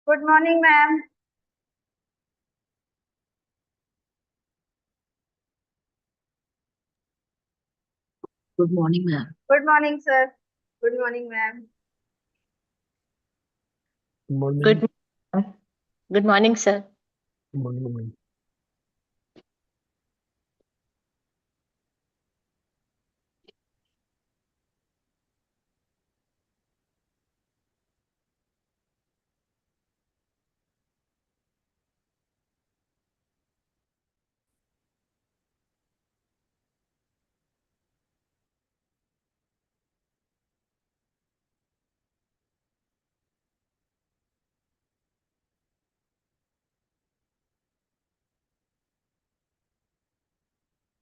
Good morning, ma'am. Good morning, ma'am. Good morning, sir. Good morning, ma'am. Good morning. Good, good morning, sir. Good morning.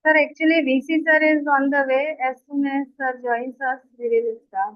Sir, actually, VC sir is on the way. As soon as sir joins us, we will start.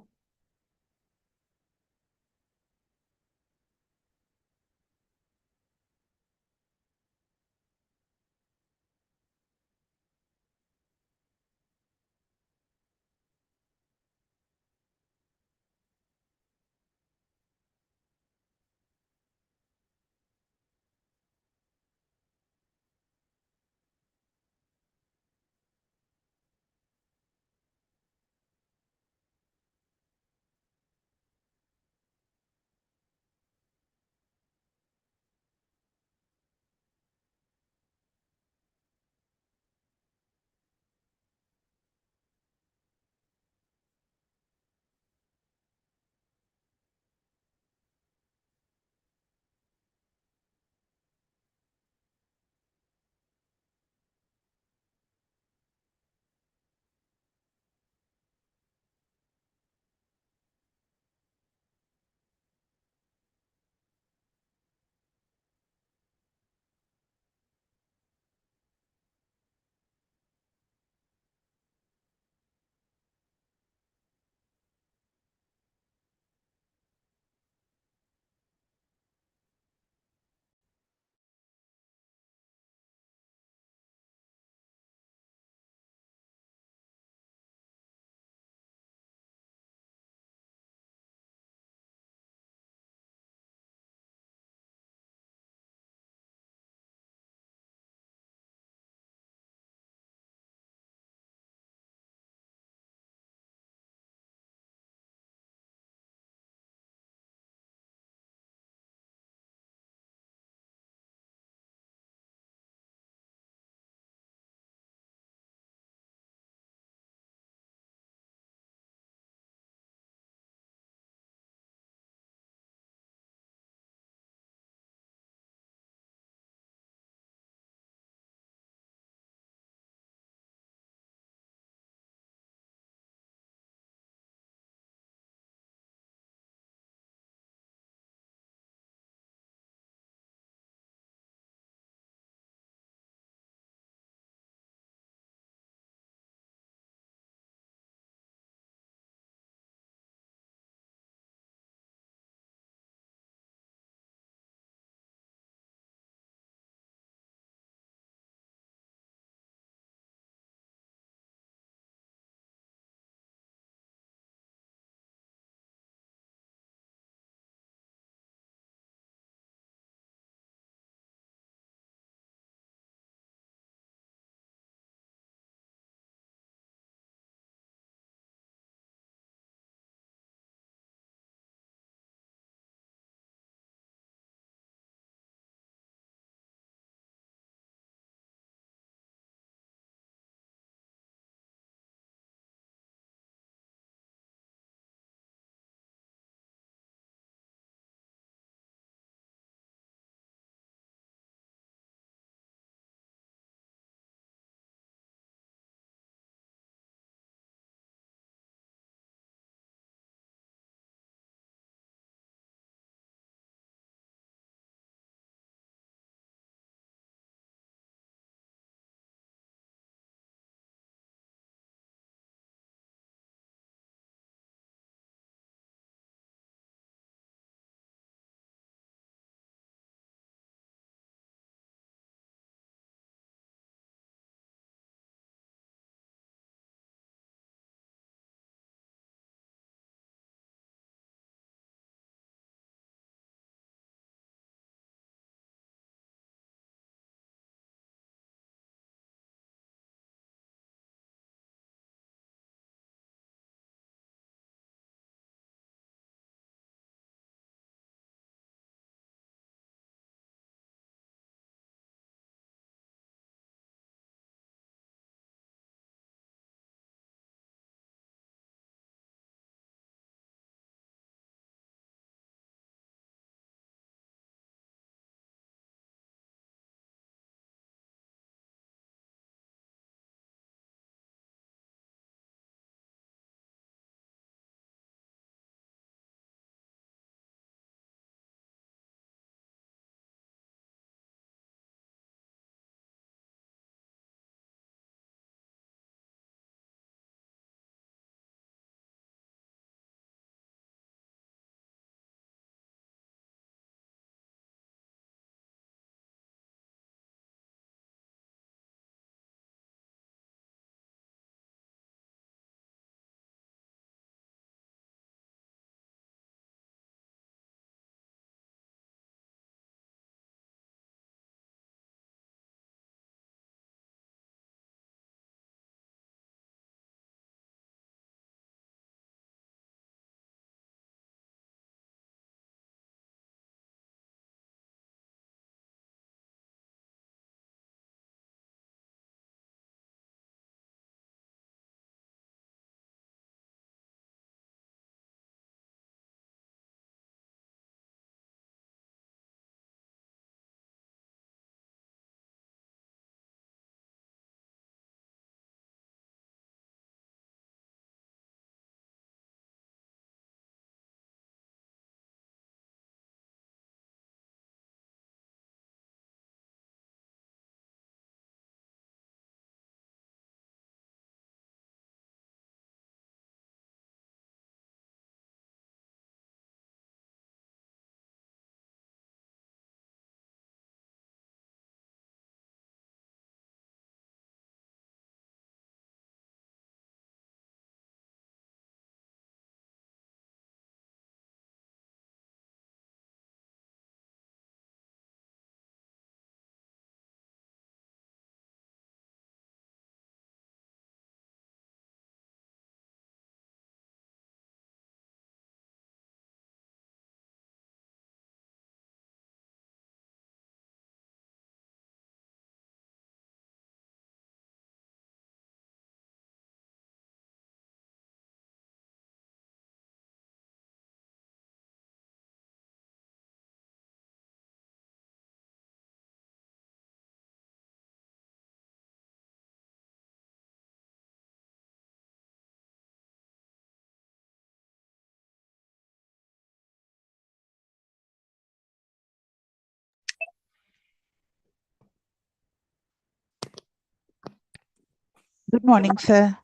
Good morning, sir.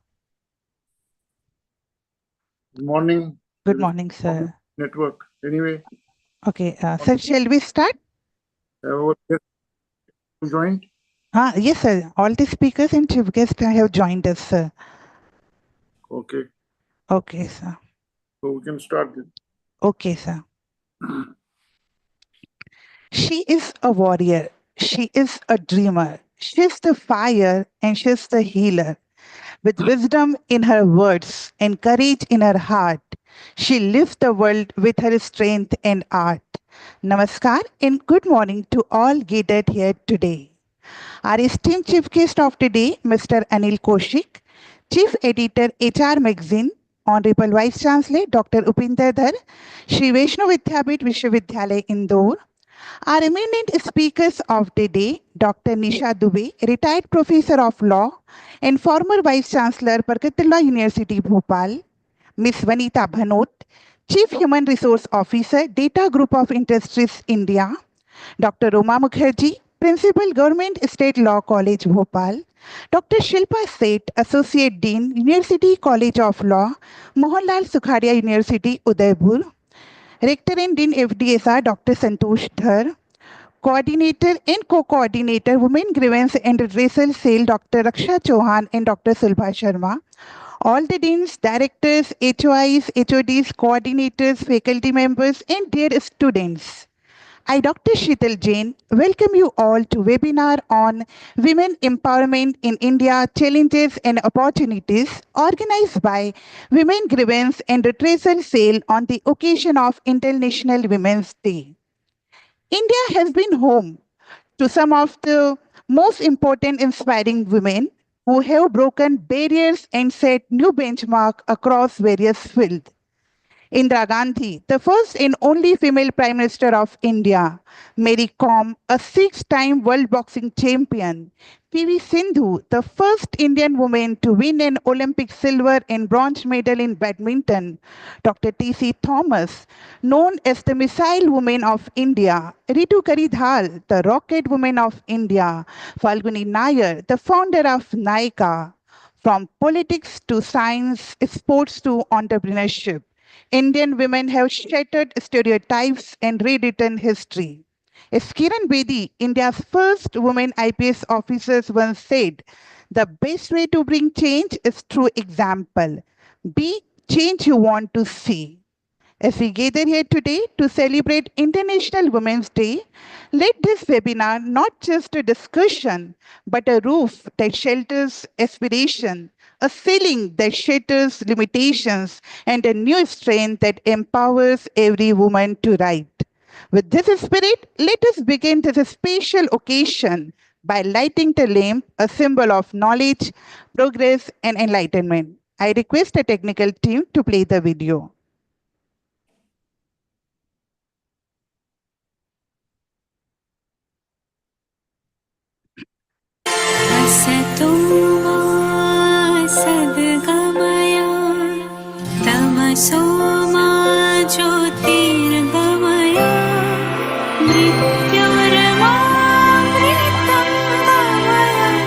Good morning. Good morning, sir. Network. Anyway, Okay, sir, shall we start? our guest joined. Yes, sir. All the speakers and chief guests have joined us, sir. Okay, Okay, sir. so we can start then. Okay, sir. She is a warrior. She is a dreamer. She's the fire and she's the healer. With wisdom in her words and courage in her heart, she lifts the world with her strength and art. Namaskar and good morning to all gathered here today. Our esteemed chief guest of today, Mr. Anil Kaushik, Chief Editor, HR Magazine, Honorable Vice Chancellor, Dr. Upinder Dhar, Shri Vaishnav Vidyapith Vishwavidyalaya, Indore. Our eminent speakers of the day, Dr. Nisha Dubey, retired Professor of Law and former Vice Chancellor, Barkatullah University, Bhopal. Ms. Vanita Bhanot, Chief Human Resource Officer, Data Group of Industries, India. Dr. Roma Mukherjee, Principal Government State Law College, Bhopal. Dr. Shilpa Seth, Associate Dean, University College of Law, Mohanlal Sukhadia University, Udaipur. Rector and Dean FDSR, Dr. Santosh Dhar. Coordinator and Co-Coordinator, Women Grievance and Redressal Cell, Dr. Raksha Chauhan and Dr. Sulbha Sharma. All the deans, directors, HOIs, HODs, coordinators, faculty members, and dear students. I, Dr. Sheetal Jain, welcome you all to webinar on Women Empowerment in India, Challenges and Opportunities, organized by Women Grievance and Redressal Cell on the occasion of International Women's Day. India has been home to some of the most important inspiring women who have broken barriers and set new benchmark across various fields. Indira Gandhi, the first and only female Prime Minister of India. Mary Kom, a six-time world boxing champion. PV Sindhu, the first Indian woman to win an Olympic silver and bronze medal in badminton. Dr. T.C. Thomas, known as the Missile Woman of India. Ritu Karidhar, the Rocket Woman of India. Falguni Nayar, the founder of Nykaa. From politics to science, sports to entrepreneurship, Indian women have shattered stereotypes and rewritten history. As Kiran Bedi, India's first woman IPS officer, once said, the best way to bring change is through example. Be change you want to see. As we gather here today to celebrate International Women's Day, let this webinar not just a discussion, but a roof that shelters aspiration, a ceiling that shatters limitations, and a new strength that empowers every woman to write. With this spirit, let us begin this special occasion by lighting the lamp, a symbol of knowledge, progress, and enlightenment. I request the technical team to play the video. असतो मा सद्गमय तमसो मा ज्योतिर्गमय मृत्युर्मामृतं गमय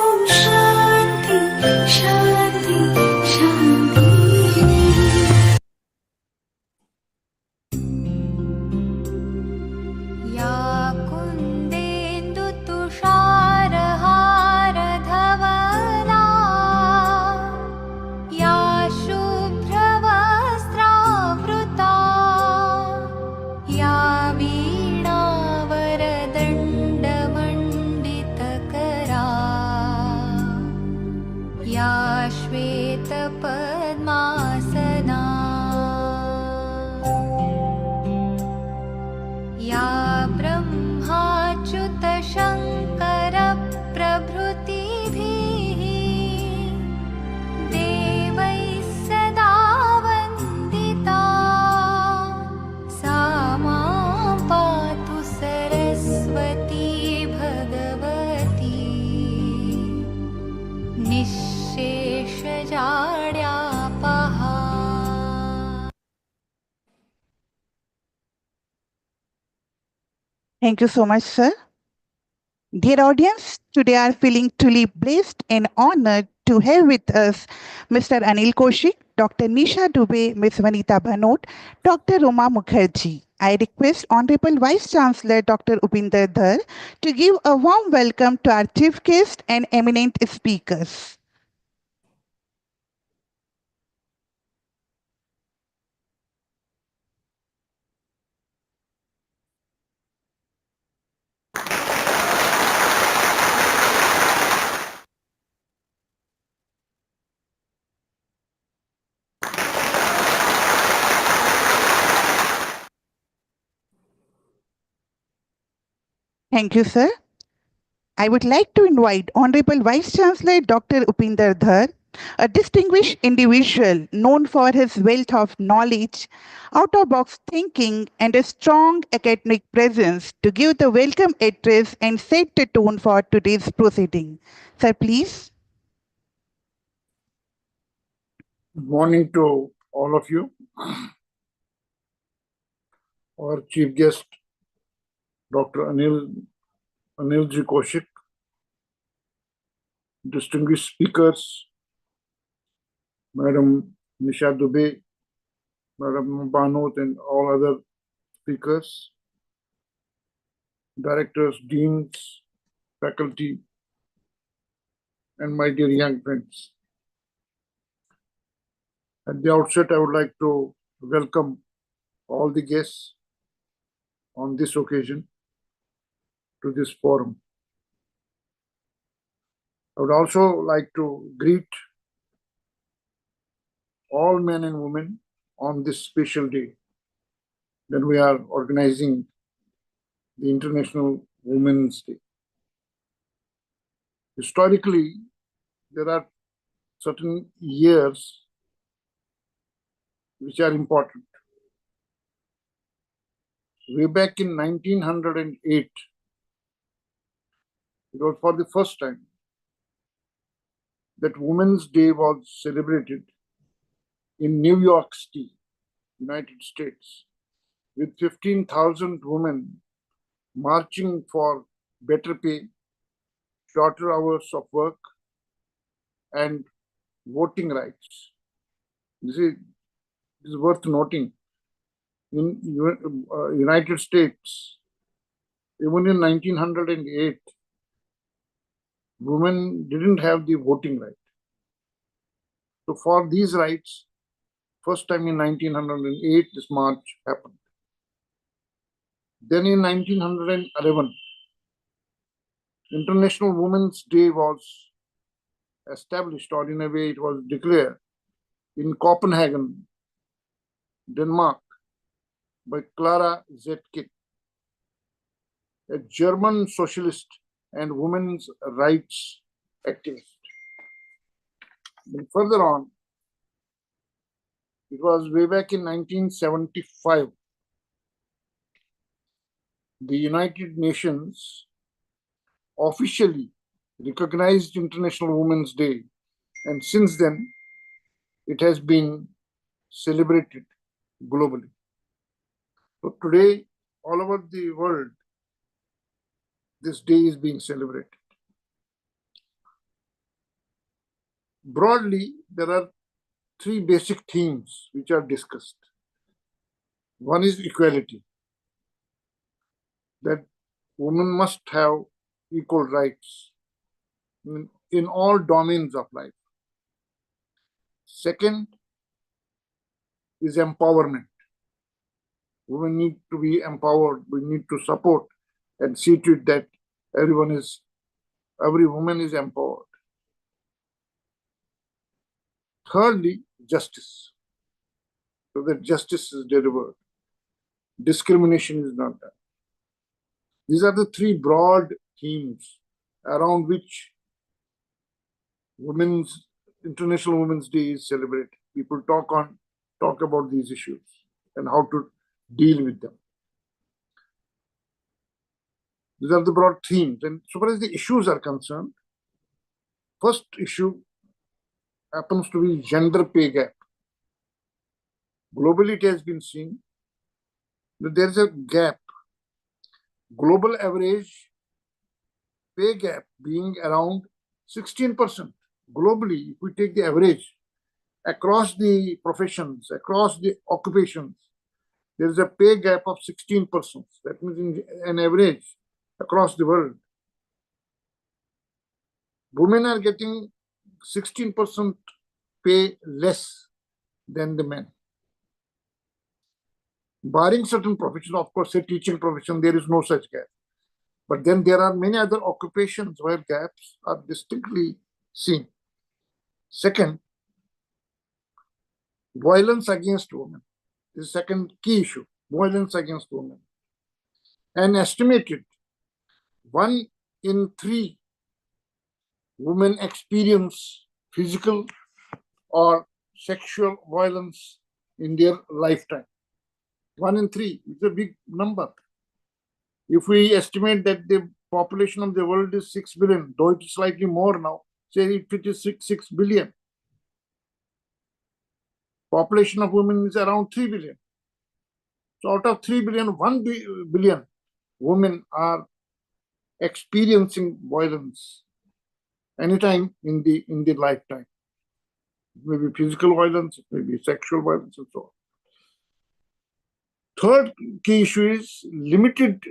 ॐ शान्ति शान्ति शान्तिः। या कुन्देन्दुतुषारहारधवला या शुभ्रवस्त्रावृता या वीणावरदण्डमण्डितकरा या श्वेतपद्मासना या ब्रह्माच्युतशङ्करप्रभृतिभिः देवैः सदा वन्दिता सा मां पातु Saraswati Bhagwati निःशेषजाड्यापहा। Thank you so much, sir. Dear audience, today are feeling truly blessed and honored to have with us Mr. Anil Kaushik, Dr. Nisha Dubey, Ms. Vanita Bhanot, Dr. Roma Mukherjee. I request Honorable Vice Chancellor Dr. Upinder Dhar to give a warm welcome to our chief guest and eminent speakers. Thank you, sir. I would like to invite Honorable Vice Chancellor Dr. Upinder Dhar, a distinguished individual known for his wealth of knowledge, out-of-box thinking, and a strong academic presence, to give the welcome address and set the tone for today's proceeding. Sir, please. Good morning to all of you. Our chief guest, Dr. Anilji Kaushik, distinguished speakers, Madam Nisha Dubey, Madam Bhanot, and all other speakers, directors, deans, faculty, and my dear young friends. At the outset, I would like to welcome all the guests on this occasion to this forum. I would also like to greet all men and women on this special day that we are organizing the International Women's Day. Historically, there are certain years which are important. Way back in 1908, it was for the first time that Women's Day was celebrated in New York City, United States, with 15,000 women marching for better pay, shorter hours of work, and voting rights. This is worth noting. In United States, even in 1908, women didn't have the voting right. So for these rights, first time in 1908, this march happened. Then in 1911, International Women's Day was established, or in a way it was declared, in Copenhagen, Denmark, by Clara Zetkin, a German socialist and women's rights activist. Then further on, it was way back in 1975, the United Nations officially recognized International Women's Day, and since then, it has been celebrated globally. So today, all over the world, this day is being celebrated. Broadly, there are three basic themes which are discussed. One is equality, that women must have equal rights in all domains of life. Second is empowerment. Women need to be empowered. We need to support and see to it that every woman is empowered. Thirdly, justice, so that justice is delivered. Discrimination is not done. These are the three broad themes around which International Women's Day is celebrated. People talk about these issues and how to deal with them. These are the broad themes. And so far as the issues are concerned, first issue happens to be gender pay gap. Globally, it has been seen that there is a gap. Global average pay gap being around 16%. Globally, if we take the average across the professions, across the occupations, there is a pay gap of 16%. That means in an average across the world, women are getting 16% pay less than the men. Barring certain professions, of course, say teaching profession, there is no such gap. But then there are many other occupations where gaps are distinctly seen. Second, violence against women is the second key issue, violence against women. And estimated 1 in 3 women experience physical or sexual violence in their lifetime. 1 in 3 is a big number. If we estimate that the population of the world is 6 billion, though it is slightly more now, say if it is 6 billion, population of women is around 3 billion. So out of 3 billion, 1 billion women are experiencing violence anytime in the lifetime. It may be physical violence, it may be sexual violence, and so on. Third key issue is limited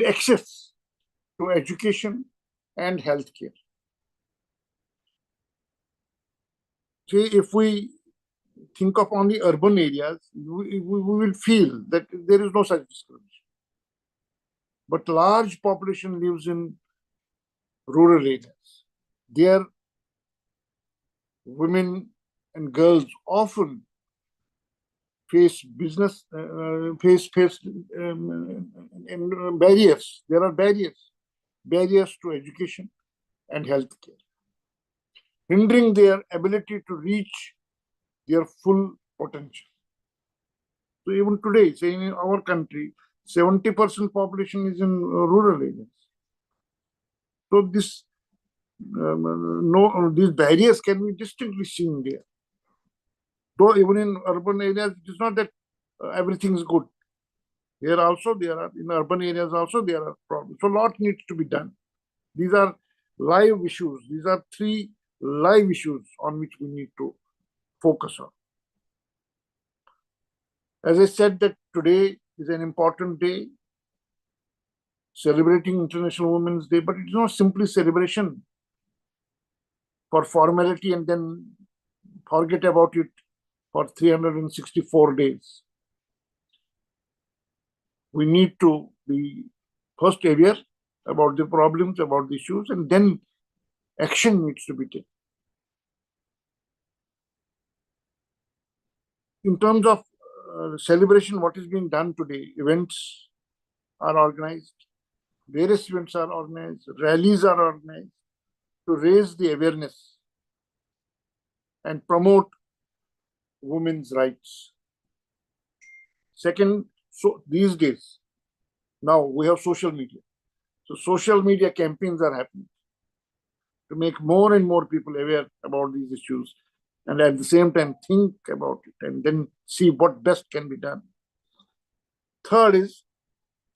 access to education and healthcare. See, if we think of only urban areas, we will feel that there is no such discrimination. But large population lives in rural areas. There, women and girls often face business, face barriers. There are barriers to education and healthcare, hindering their ability to reach their full potential. So even today, say in our country, 70% population is in rural areas. So these barriers can be distinctly seen there. Though even in urban areas, it is not that everything is good. In urban areas also there are problems. So a lot needs to be done. These are live issues. These are 3 live issues on which we need to focus on. As I said, that today is an important day, celebrating International Women's Day, but it is not simply celebration for formality and then forget about it for 364 days. We need to be first aware about the problems, about the issues, and then action needs to be taken. In terms of celebration, what is being done today, events are organized, various events are organized, rallies are organized to raise the awareness and promote women's rights. Second, so these days, now we have social media. So social media campaigns are happening to make more and more people aware about these issues, and at the same time think about it and then see what best can be done. Third is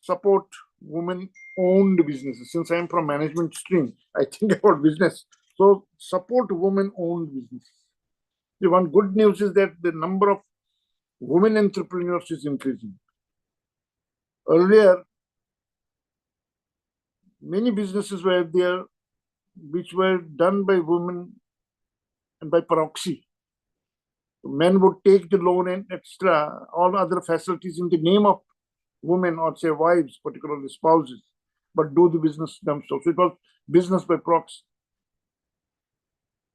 support women-owned businesses. Since I am from management stream, I think about business. So support women-owned businesses. The one good news is that the number of women entrepreneurs is increasing. Earlier, many businesses were there which were done by women and by proxy. Men would take the loan and extra, all other facilities in the name of women or say wives, particularly spouses, but do the business themselves. So it was business by proxy.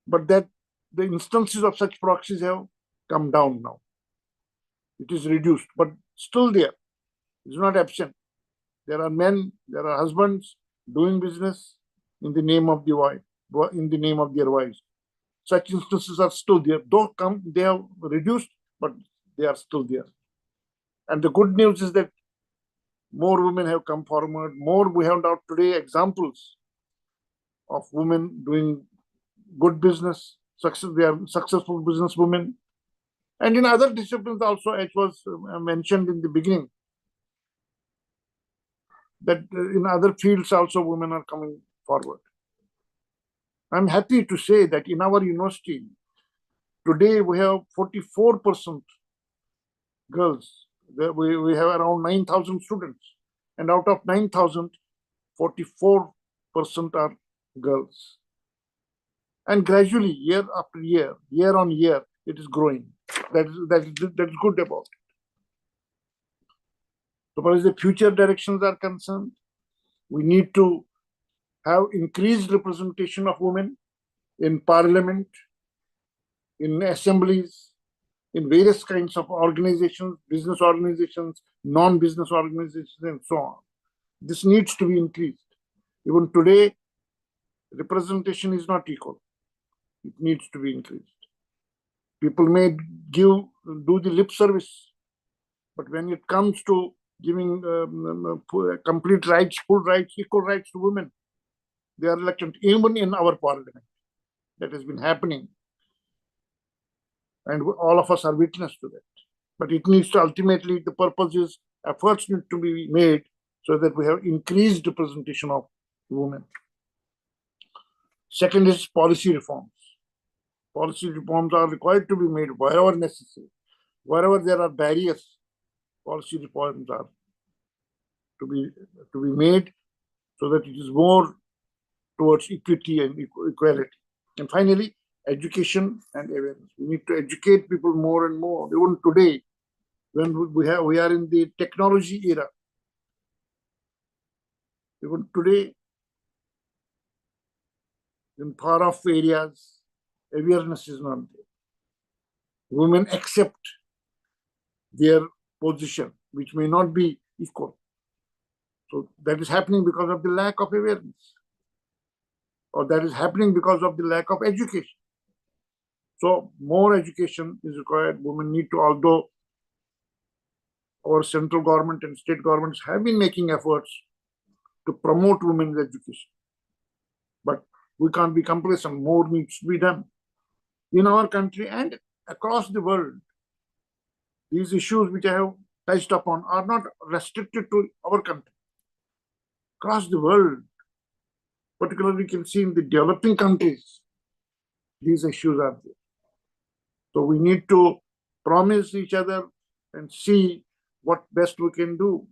But that the instances of such proxies have come down now. It is reduced, but still there. It's not absent. There are men, there are husbands doing business in the name of the wife, in the name of their wives. Such instances are still there. Though they have reduced, but they are still there. And the good news is that more women have come forward. More we have now today examples of women doing good business. They are successful business women. And in other disciplines also, as was mentioned in the beginning, that in other fields also women are coming forward. I'm happy to say that in our university, today we have 44% girls. We have around 9,000 students. And out of 9,000, 44% are girls. And gradually, year after year, year on year, it is growing. That is good about it. So far as the future directions are concerned, we need to have increased representation of women in parliament, in assemblies, in various kinds of organizations, business organizations, non-business organizations, and so on. This needs to be increased. Even today, representation is not equal. It needs to be increased. People may do the lip service, but when it comes to giving complete rights, full rights, equal rights to women, they are reluctant, even in our parliament. That has been happening. And all of us are witness to that. But it needs to ultimately, the purpose is efforts need to be made so that we have increased representation of women. Second is policy reforms. Policy reforms are required to be made wherever necessary. Wherever there are barriers, policy reforms are to be made so that it is more towards equity and equality. And finally, education and awareness. We need to educate people more and more. Even today, when we are in the technology era, even today, in far-off areas, awareness is not there. Women accept their position, which may not be equal. So that is happening because of the lack of awareness, or that is happening because of the lack of education. So more education is required. Women need to, although our central government and state governments have been making efforts to promote women's education, but we can't be complacent. More needs to be done in our country and across the world. These issues which I have touched upon are not restricted to our country. Across the world, particularly you can see in the developing countries, these issues are there. So we need to promise each other and see what best we can do.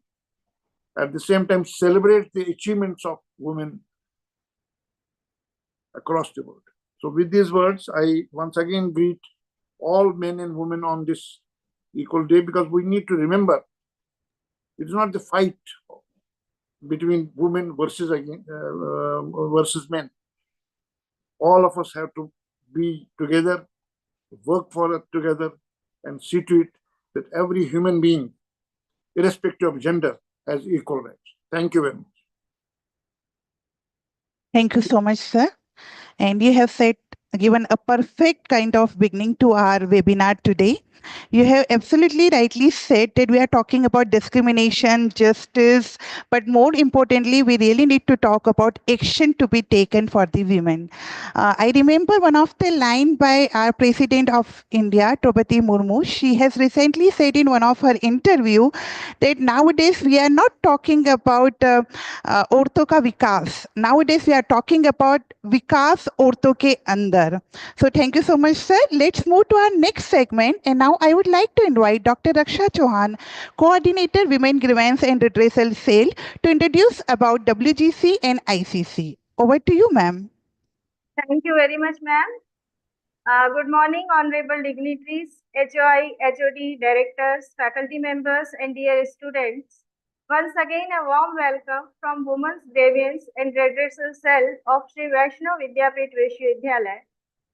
At the same time, celebrate the achievements of women across the world. So with these words, I once again greet all men and women on this equal day, because we need to remember it is not the fight between women versus men. All of us have to be together, work for it together, and see to it that every human being, irrespective of gender, has equal rights. Thank you very much. Thank you so much, sir. And you have given a perfect kind of beginning to our webinar today. You have absolutely rightly said that we are talking about discrimination, justice, but more importantly, we really need to talk about action to be taken for the women. I remember one of the line by our President of India, Draupadi Murmu. She has recently said in one of her interview that nowadays we are not talking about औरतों का विकास. Nowadays we are talking about विकास औरतों के अंदर. So thank you so much, sir. Let's move to our next segment. And now I would like to invite Dr. Raksha Chauhan, Coordinator Women Grievance and Redressal Cell, to introduce about WGC and ICC. Over to you, ma'am. Thank you very much, ma'am. Good morning, honorable dignitaries, HOI, HOD, directors, faculty members, and dear students. Once again, a warm welcome from Women's Grievance and Redressal Cell of Sri Vaishnav Vidyapith Vishwavidyalaya.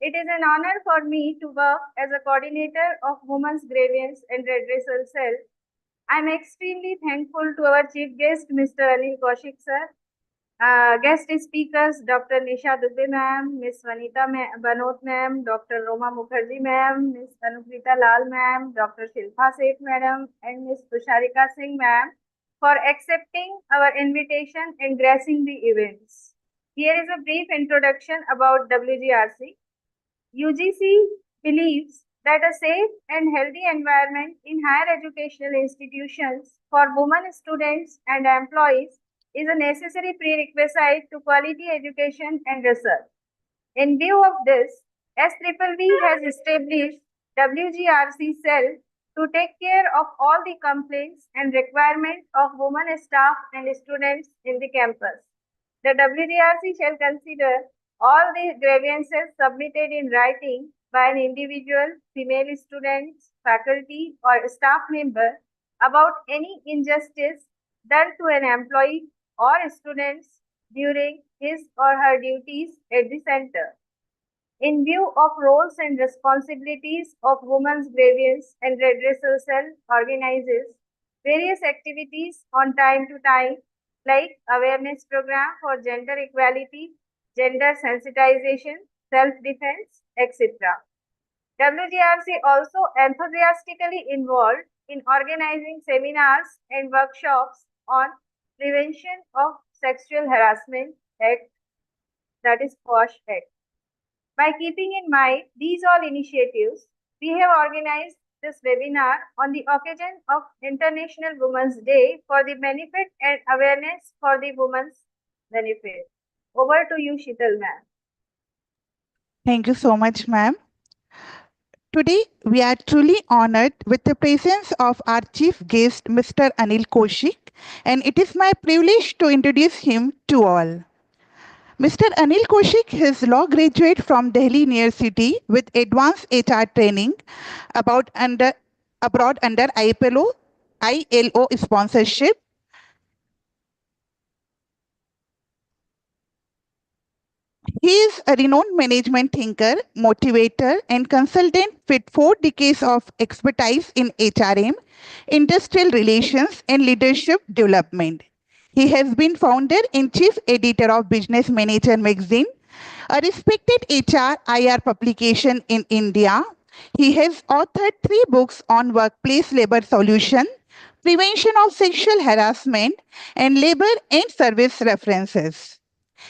It is an honor for me to work as a coordinator of Women's Grievance and Redressal Cell. I am extremely thankful to our chief guest, Mr. Anil Kaushik sir. Guest speakers, Dr. Nisha Dubey ma'am, Ms. Vanita Banot ma'am, Dr. Roma Mukherjee ma'am, Ms. Anuprita Lal ma'am, Dr. Shilpa Seth madam, and Ms. Tusharika Singh ma'am for accepting our invitation and gracing the events. Here is a brief introduction about WGRC. UGC believes that a safe and healthy environment in higher educational institutions for women students and employees is a necessary prerequisite to quality education and research. In view of this, SVV has established WGRC cell to take care of all the complaints and requirements of women staff and students in the campus. The WGRC shall consider all the grievances submitted in writing by an individual, female student, faculty, or staff member about any injustice done to an employee or students during his or her duties at the center. In view of roles and responsibilities of Women's Grievance and Redressal Cell organizes various activities on time to time like awareness program for gender equality, gender sensitization, self-defense, etc. WGRC also enthusiastically involved in organizing seminars and workshops on prevention of sexual harassment act, that is POSH Act. By keeping in mind these all initiatives, we have organized this webinar on the occasion of International Women's Day for the benefit and awareness for the women's benefit. Over to you, Sheetal ma'am. Thank you so much, ma'am. Today, we are truly honored with the presence of our chief guest, Mr. Anil Kaushik, and it is my privilege to introduce him to all. Mr. Anil Kaushik is law graduate from Delhi University with advanced HR training abroad under ILO sponsorship. He is a renowned management thinker, motivator, and consultant with 4 decades of expertise in HRM, industrial relations, and leadership development. He has been founder and chief editor of Business Manager magazine, a respected HR/IR publication in India. He has authored 3 books on workplace labor solution, prevention of sexual harassment, and labor and service references.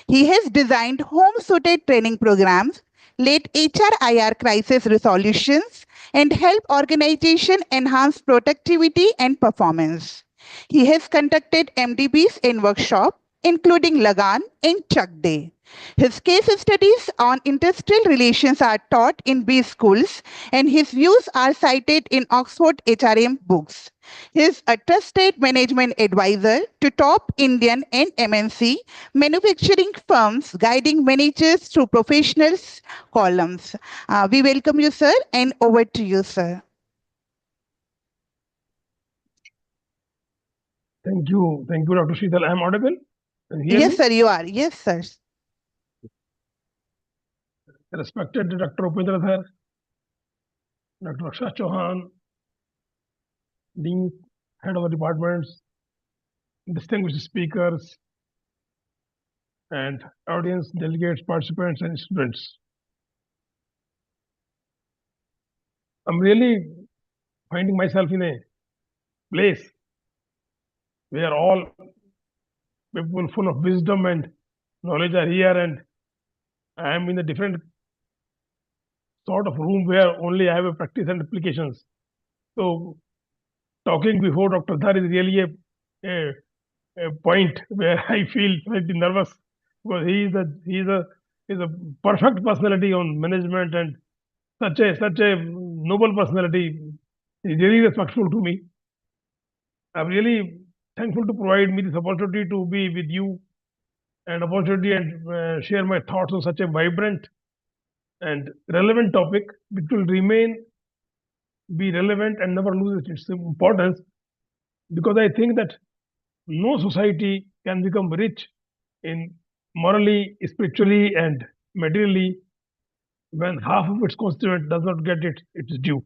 He has designed home-suited training programs, led HR/IR crisis resolutions, and helped organizations enhance productivity and performance. He has conducted MDBs and workshops, including Lagan and Chuck Day. His case studies on industrial relations are taught in B schools, and his views are cited in Oxford HRM books. He is a trusted management advisor to top Indian and MNC manufacturing firms, guiding managers through professionals columns. We welcome you, sir, and over to you, sir. Thank you, Dr. Sheetal. I am audible? Yes, sir, you are. Yes, sir. Respected Dr. Upendra Dhar, Dr. Akshay Chauhan, Dean, Head of the Departments, distinguished speakers, and audience, delegates, participants, and students. I'm really finding myself in a place where all people full of wisdom and knowledge are here, and I am in a different sort of room where only I have a practice and applications. So talking before Dr. Dhar is really a point where I feel slightly nervous, because he's a perfect personality on management, and such a noble personality. He's really respectful to me. I'm really thankful to provide me this opportunity to be with you, and opportunity and share my thoughts on such a vibrant and relevant topic, which will be relevant and never lose its importance, because I think that no society can become rich in morally, spiritually, and materially when half of its constituent does not get its due.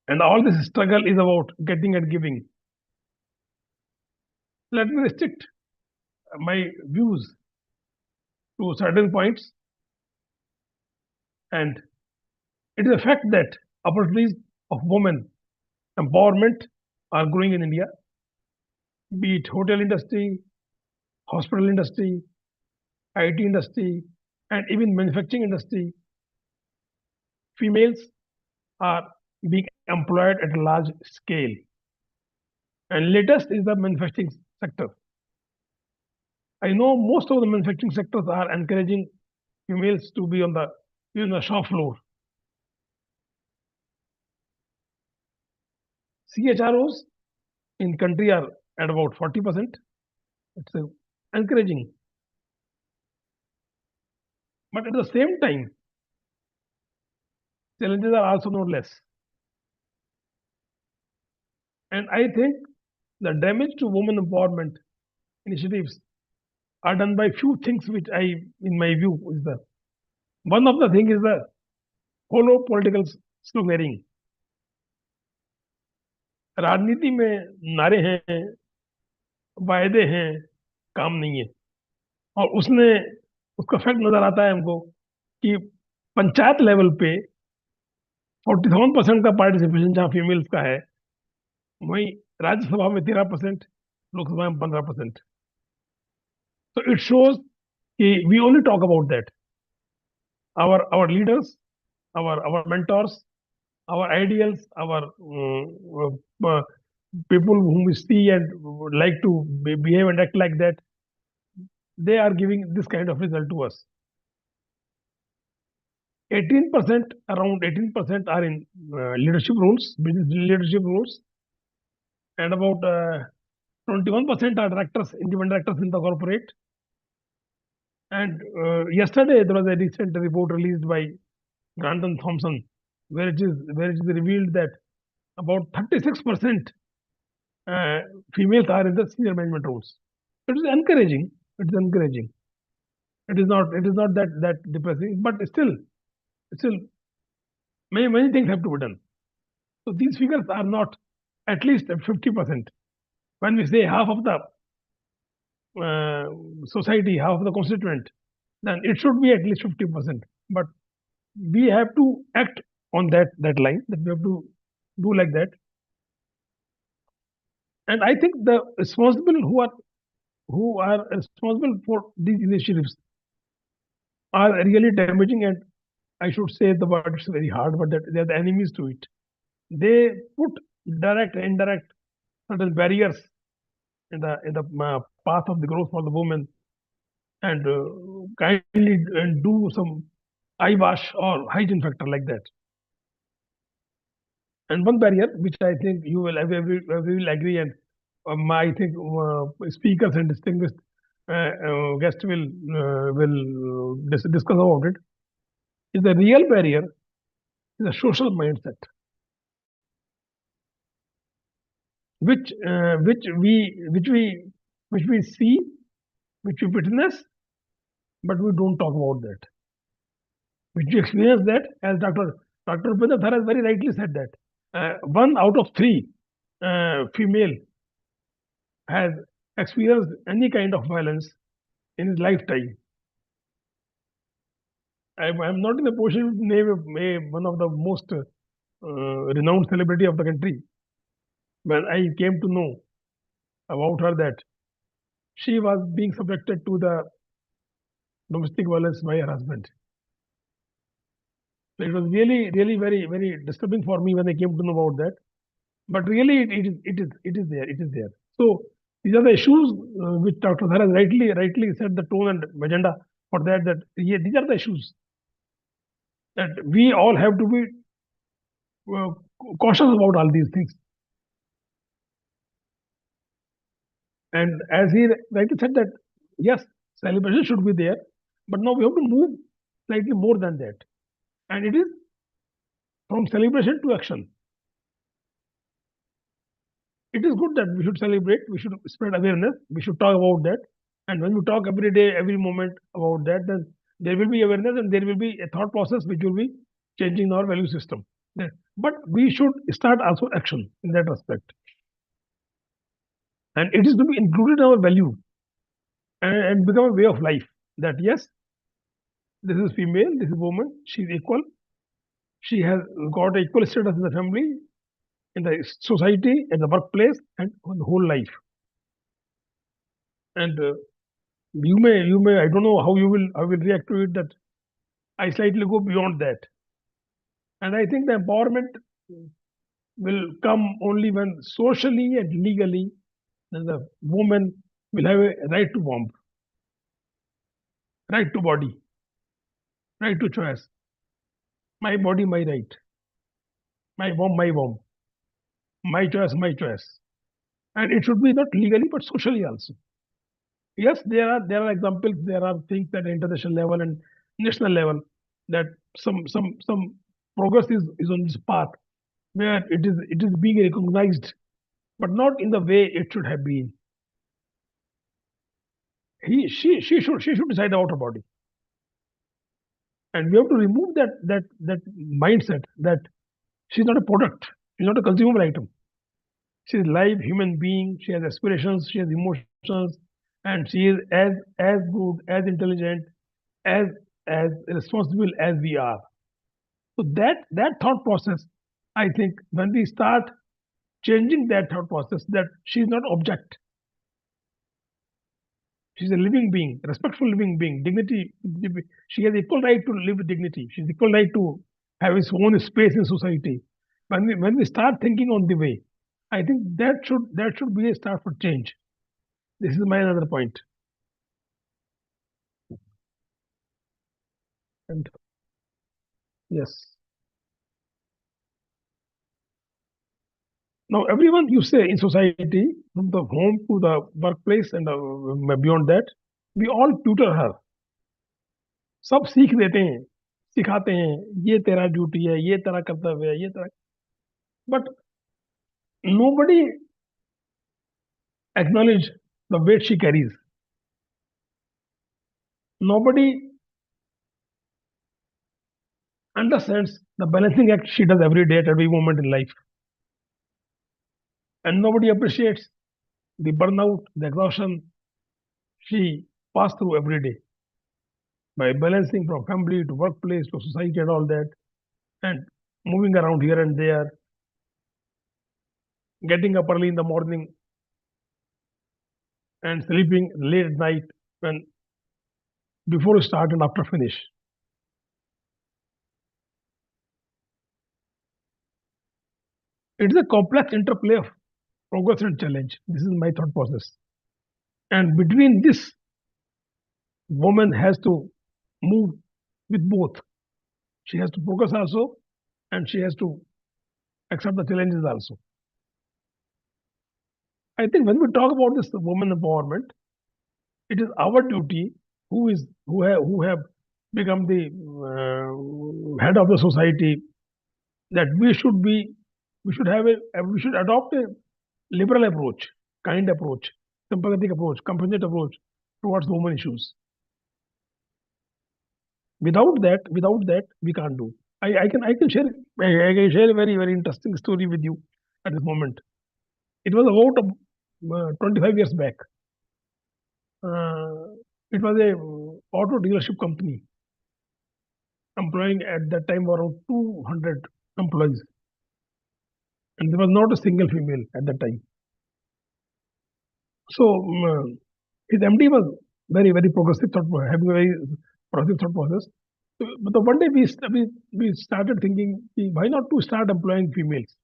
And all this struggle is about getting and giving. Let me restrict my views to certain points. And it is a fact that opportunities of women empowerment are growing in India, be it hotel industry, hospital industry, IT industry, and even manufacturing industry. Females are being employed at a large scale. And latest is the manufacturing sector. I know most of the manufacturing sectors are encouraging females to be on the shop floor. CHROs in country are at about 40%. It's encouraging. But at the same time, challenges are also not less. And I think the damage to women empowerment initiatives are done by few things which in my view, is the one of the thing is the hollow political sloganeering. राजनीति में नारे हैं, वायदे हैं, काम नहीं है। और उसका फैक्ट नजर आता है हमको कि पंचायत लेवल पे 47% का पार्टिसिपेशन जहां फीमेल्स का है, वहीं राज्यसभा में 13%, लोकसभा में 15%. So it shows we only talk about that. Our leaders, our mentors, our ideals, our people whom we see and would like to behave and act like that, they are giving this kind of result to us. 18%, around 18% are in leadership roles, business leadership roles, and about 21% are directors, independent directors in the corporate. And yesterday there was a recent report released by Grandin Thompson, where it is revealed that about 36% females are in the senior management roles. It is encouraging. It is encouraging. It is not that depressing, but still many things have to be done. So these figures are not at least 50%. When we say half of the society, half of the constituent, then it should be at least 50%. But we have to act on that line, that we have to do like that. And I think the responsible who are responsible for these initiatives are really damaging, and I should say the word is very hard, but that they are the enemies to it. They put direct and indirect certain barriers in the path of the growth for the women, and kindly do some eyewash or hygiene factor like that. And one barrier which I think we will agree, and I think speakers and distinguished guests will discuss about it, is the real barrier is a social mindset, which we see, which we witness, but we don't talk about that. Which we experience that, as Dr. Upinder Thar has very rightly said that 1 out of 3 female has experienced any kind of violence in his lifetime. I'm not in the position to name one of the most renowned celebrity of the country. When I came to know about her that she was being subjected to the domestic violence by her husband. It was really very, very disturbing for me when I came to know about that. But really, it is there. So these are the issues which Dr. Dhar has rightly set the tone and agenda for that. These are the issues that we all have to be cautious about all these things. And as he rightly said that, yes, celebration should be there, but now we have to move slightly more than that. And it is from celebration to action. It is good that we should celebrate, we should spread awareness, we should talk about that. And when we talk every day, every moment about that, then there will be awareness and there will be a thought process which will be changing our value system. But we should start also action in that aspect. And it is to be included in our value and become a way of life, that yes, this is female, this is woman, she is equal, she has got equal status in the family, in the society, in the workplace, and on the whole life. And you may, I don't know how you will react to it, that I slightly go beyond that. And I think the empowerment will come only when socially and legally the woman will have a right to warmth, right to body, right to choice. My body, my right. My warm, my warm. My choice, my choice. And it should be not legally but socially also. Yes, there are examples, there are things at international level and national level that some progress is on this path where it is being recognized, but not in the way it should have been. She should decide about her body. And we have to remove that mindset that she's not a product, she's not a consumable item. She's a live human being, she has aspirations, she has emotions, and she is as good, as intelligent, as as responsible as we are. So that thought process, I think, when we start changing that thought process, that she's not object, she's a living being, respectful living being, dignity. She has equal right to live with dignity. She's equal right to have his own space in society. When we start thinking on the way, I think that should be a start for change. This is my another point. And yes. Now, everyone you say in society, from the home to the workplace and beyond that, we all tutor her. सब सीख देते हैं, सिखाते हैं, ये तेरा duty है, ये तेरा कर्तव्य है, ये तेरा. But nobody acknowledge the weight she carries. Nobody understands the balancing act she does every day at every moment in life. And nobody appreciates the burnout, the exhaustion she passes through every day by balancing from family to workplace to society and all that, and moving around here and there, getting up early in the morning and sleeping late at night when before start and after finish. It is a complex interplay of progress and challenge. This is my thought process. And between this, woman has to move with both. She has to progress also, and she has to accept the challenges also. I think when we talk about this woman empowerment, it is our duty who have become the head of the society, that we should adopt a liberal approach, kind approach, sympathetic approach, compassionate approach towards women issues. Without that, we can't do. I can share a very interesting story with you at this moment. It was about 25 years back. It was a auto dealership company employing at that time around 200 employees, and there was not a single female at that time. So his MD was very progressive thought, having a very progressive thought process. But one day we started thinking, why not to start employing females?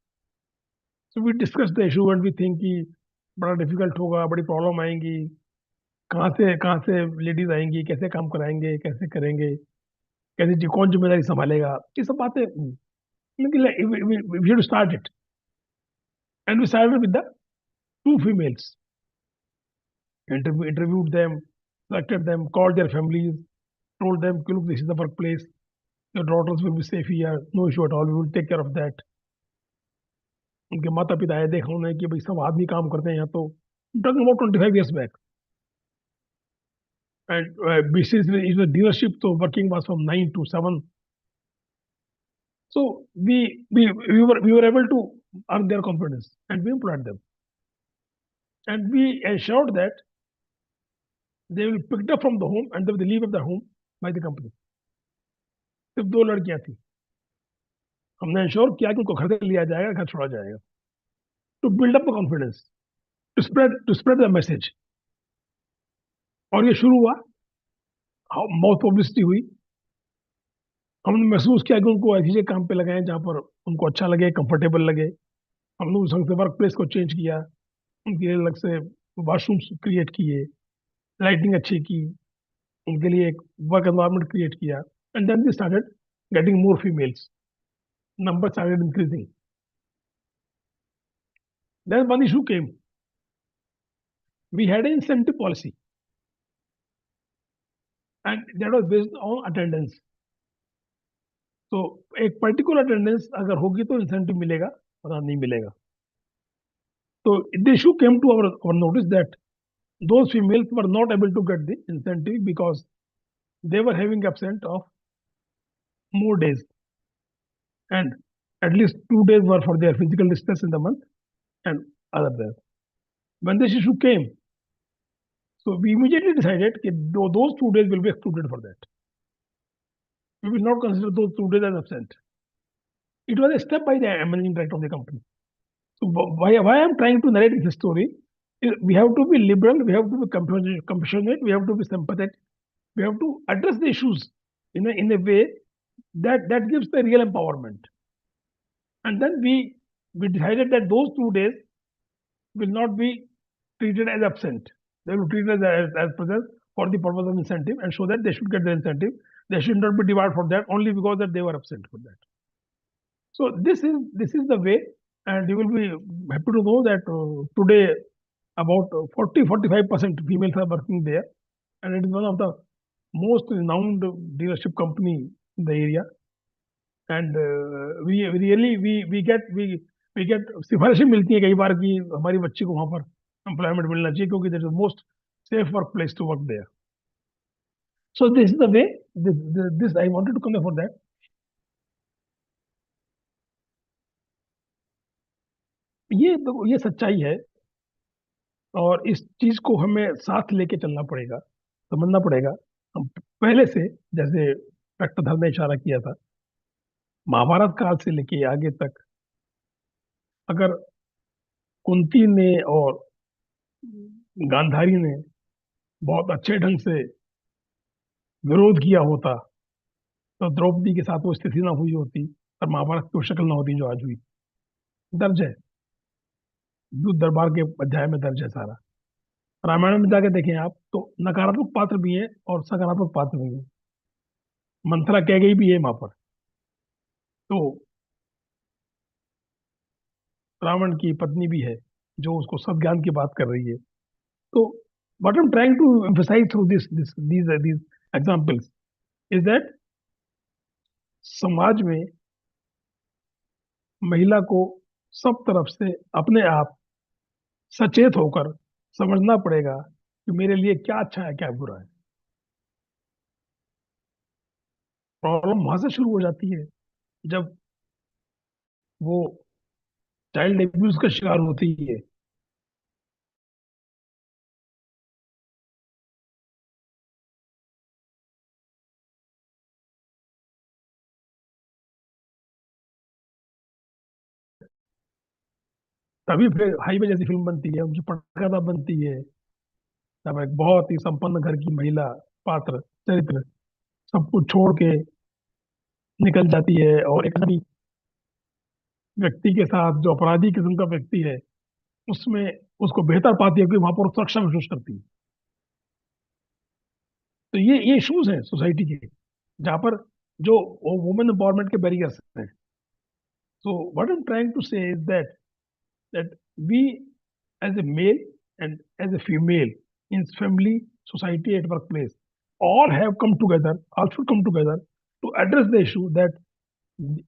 So we discussed the issue and we think कि बड़ा difficult होगा, बड़ी problem आएंगी, कहाँ से ladies आएंगी, कैसे काम कराएंगे, कैसे करेंगे, कैसे कौन जिम्मेदारी संभालेगा, ये सब बातें. We should start it, and we started with the 2 females. Interviewed them, selected them, called their families, told them, look, this is the workplace, your daughters will be safe here, no issue at all, we will take care of that. उनके माता पिता आए, देखा उन्होंने कि भाई सब आदमी काम करते हैं यहाँ तो. Talking about 25 years back. And basically, it was dealership, so working was from 9 to 7. So we were able to earn their confidence, and we employed them. And we ensured that they will picked up from the home and they will leave the home by the company. सिर्फ 2 लड़कियां थी. हमने ensure किया कि उनको घर से लिया जाएगा, घर छोड़ा जाएगा. To build up the confidence, to spread the message. और ये शुरू हुआ, माउथ पब्लिसिटी हुई. हमने महसूस किया कि उनको ऐसे काम पे लगाएं जहां पर उनको अच्छा लगे, कंफर्टेबल लगे. हम लोग उस ढंग से वर्क प्लेस को चेंज किया, उनके लिए अलग से वॉशरूम्स क्रिएट किए, लाइटिंग अच्छी की, उनके लिए एक वर्क एनवायरनमेंट क्रिएट किया, and then we started getting more females, number started increasing. Then one issue came. We had an incentive policy, and that was based on attendance. तो एक particular attendance अगर होगी तो इंसेंटिव मिलेगा, वरना नहीं मिलेगा. So the issue came to our notice that those females were not able to get the incentive because they were having absent of more days, and at least 2 days were for their physical distress in the month and other days. When this issue came, so we immediately decided that those 2 days will be excluded for that. We will not consider those 2 days as absent. It was a step by the managing director of the company. So why I'm trying to narrate this story is we have to be liberal, we have to be compassionate, we have to be sympathetic, we have to address the issues in a way that gives the real empowerment. And then we decided that those 2 days will not be treated as absent. They will be treated as present for the purpose of incentive, and so that they should get the incentive. They should not be debarred for that only because that they were absent for that. So this is the way, and you will be happy to know that today about 40-45% females are working there, and it is one of the most renowned dealership company in the area. And we really we get सिफारिशें मिलती हैं कई बार कि हमारी बच्ची को वहाँ पर एम्प्लॉयमेंट मिलना चाहिए क्योंकि that is most safe workplace to work there. So this is the way. This I wanted to come for that. ये सच्चाई है, और इस चीज को हमें साथ लेके चलना पड़ेगा, समझना पड़ेगा. हम पहले से, जैसे डॉक्टर धर ने इशारा किया था, महाभारत काल से लेके आगे तक अगर कुंती ने और गांधारी ने बहुत अच्छे ढंग से विरोध किया होता तो द्रौपदी के साथ वो स्थिति ना हुई होती और महाभारत की शक्ल ना होती जो आज हुई. दर्ज है, युद्ध दरबार के अध्याय में दर्ज है सारा. रामायण में जाके देखें आप तो नकारात्मक पात्र भी है और सकारात्मक पात्र भी है. मंथरा कह गई भी है वहां पर, तो रावण की पत्नी भी है जो उसको सब ज्ञान की बात कर रही है. तो what I'm trying to emphasize through these examples is that समाज में महिला को सब तरफ से अपने आप सचेत होकर समझना पड़ेगा कि मेरे लिए क्या अच्छा है क्या बुरा है. प्रॉब्लम वहां से शुरू हो जाती है जब वो चाइल्ड एब्यूज का शिकार होती है. तभी फिर हाईवे जैसी फिल्म बनती है, उनकी पटकथा बनती है, तब एक बहुत ही संपन्न घर की महिला पात्र चरित्र सब कुछ छोड़ के निकल जाती है और एक नई व्यक्ति के साथ जो अपराधी किस्म का व्यक्ति है उसमें उसको बेहतर पाती है क्योंकि वहां पर सुरक्षा महसूस करती है. तो ये इश्यूज हैं सोसाइटी के जहाँ पर जो वुमेन एम्पावरमेंट के बैरियर्स हैं. So what I am trying to say is that we as a male and as a female in family, society, at workplace, all have come together, all should come together to address the issue that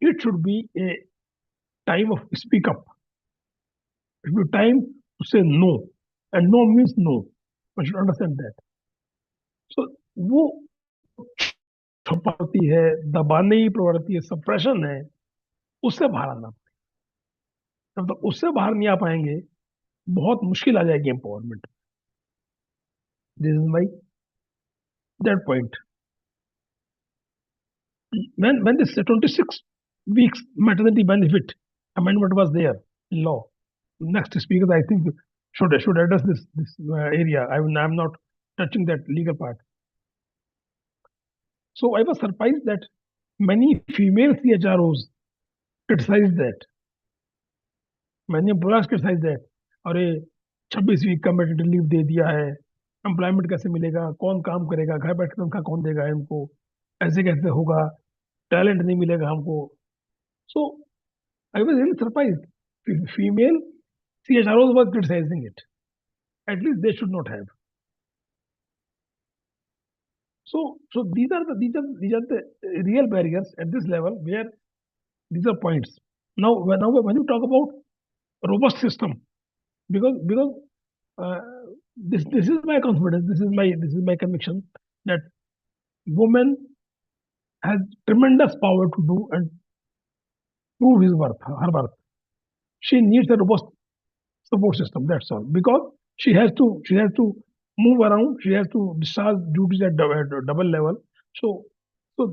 it should be a time of speak up. It should be time to say no, and no means no. One should understand that. So वो छुपाती है, दबाने की प्रवृत्ति है, suppression है, उससे बाहर आना. जब तक उससे बाहर नहीं आ पाएंगे बहुत मुश्किल आ जाएगी empowerment. This is my that point. When this 26 weeks maternity benefit amendment was there in law, next speaker I think should address this area. I'm not touching that legal part. So I was surprised that many female CHROs criticized that. मैंने employers criticise that, अरे 26 week का maternity leave दे दिया है, employment कैसे मिलेगा, कौन काम करेगा, घर बैठ के तनख्वाह कौन देगा इनको, ऐसे कैसे होगा, टैलेंट नहीं मिलेगा हमको. So I was really surprised. Female CHROs were criticizing it. At least they should not have. So these are the real barriers at this level where these are points. Now when you talk about robust system, because uh, this is my confidence, this is my conviction that woman has tremendous power to do and prove her worth. She needs a robust support system. That's all. Because she has to move around. She has to discharge duties at double level. So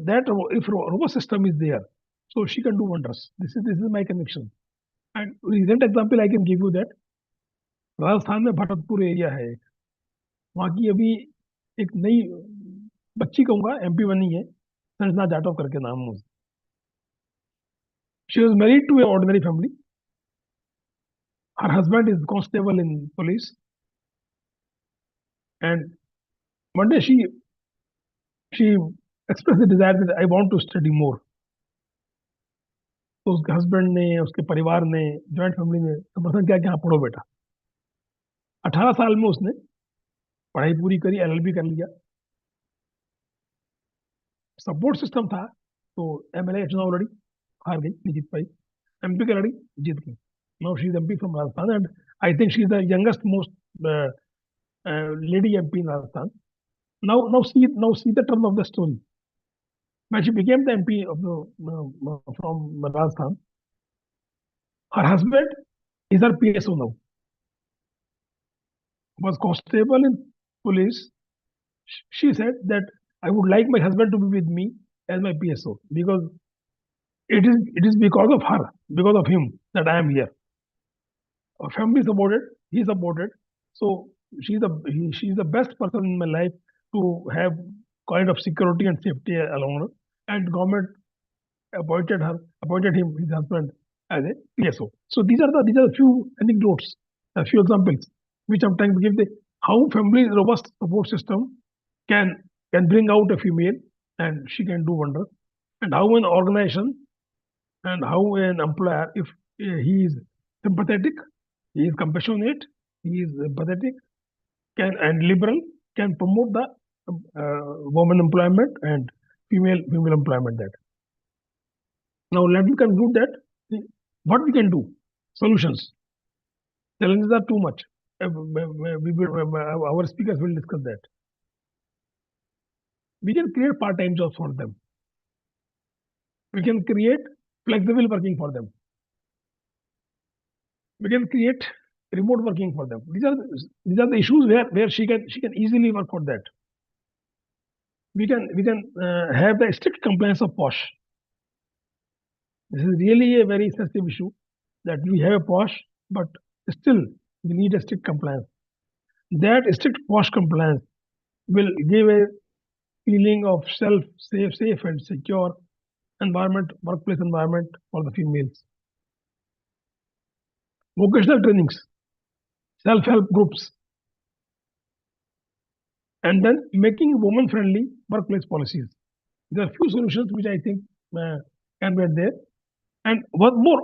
that if robust system is there, so she can do wonders. This is my conviction. And recent example I can give you that Rajasthan में Bharatpur area है, वहाँ की अभी एक नई बच्ची कहूँगा MP बनी है, संजना जाटव करके नाम है. She was married to an ordinary family. Her husband is constable in police, and one day she expressed the desire that I want to study more. तो उसके हस्बैंड ने, उसके परिवार ने, जॉइंट फैमिली ने समर्थन किया कि हाँ पढ़ो बेटा. 18 साल में उसने पढ़ाई पूरी करी, LLB कर लिया. सपोर्ट सिस्टम था तो MLA चुनाव लड़ी, हार गई, नहीं जीत पाई. MP का लड़ी, जीत गई. Now she is MP from Rajasthan and I think she is the youngest most lady MP in Rajasthan. Now see the turn of the story. When she became the MP from Rajasthan, her husband is her PSO now. Was constable in police. She said that I would like my husband to be with me as my PSO because it is because of her, because of him that I am here. Our family supported, he supported. So she's the best person in my life to have kind of security and safety along her. And government appointed him, his husband, as a PSO. So these are the few anecdotes, a few examples, which I'm trying to give the how family robust support system can bring out a female and she can do wonders, and how an organization and how an employer, if he is sympathetic, he is compassionate, he is empathetic, and liberal, can promote the women employment and female employment. That now let me conclude that what we can do. Solutions. Challenges are too much. Our speakers will discuss that. We can create part-time jobs for them. We can create flexible working for them. We can create remote working for them. These are the issues where she can easily work for that. We can have the strict compliance of POSH. This is really a very sensitive issue that we have a POSH, but still we need a strict compliance. That strict POSH compliance will give a feeling of safe and secure environment, workplace environment for the females. Vocational trainings, self-help groups, and then making woman-friendly workplace policies. There are few solutions which I think can be there. And one more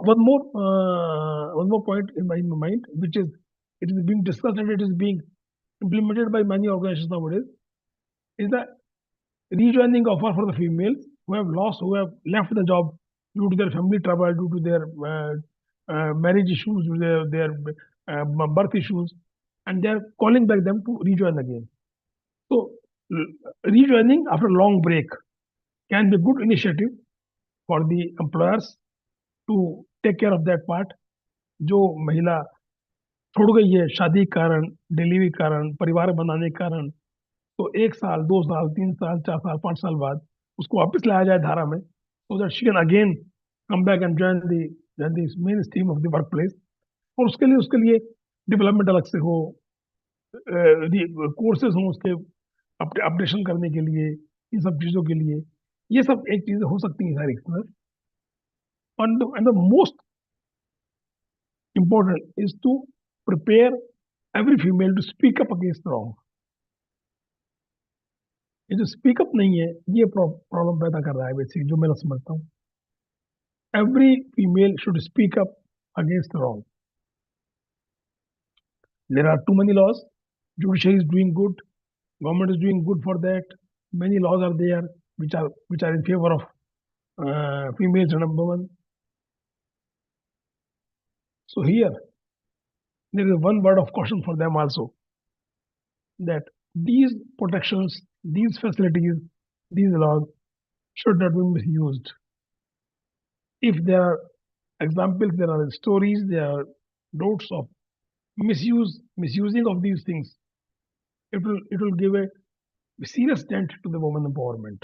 point in my mind, which is it is being discussed and it is being implemented by many organizations nowadays, is the rejoining offer for the females who have left the job due to their family trouble, due to their marriage issues, due to their birth issues, and they are calling back them to rejoin again. So rejoining after a long break can be a good initiative for the employers to take care of that part. जो महिला छोड़ गई है शादी के कारण, delivery के कारण, परिवार बनाने के कारण, तो 1 साल, 2 साल, 3 साल, 4 साल, 5 साल बाद उसको वापस लाया जाए धारा में, so that she can again come back and join the main stream of the workplace. और उसके लिए डेवलपमेंट अलग से हो, कोर्सेज हों उसके अपडेशन करने के लिए, इन सब चीज़ों के लिए, ये सब एक चीज़ें हो सकती हैं सारी. And the most important is to prepare every female to speak up against the wrong. ये जो स्पीक अप नहीं है ये प्रॉब्लम पैदा कर रहा है बेसिक जो मैं समझता हूँ. Every female should speak up against the wrong. There are too many laws. Judiciary is doing good. Government is doing good for that. Many laws are there which are in favor of females, number one. So here there is one word of caution for them also, that these protections, these facilities, these laws should not be misused. If there are examples, there are stories, there are notes of misusing of these things, it will give a serious dent to the women empowerment.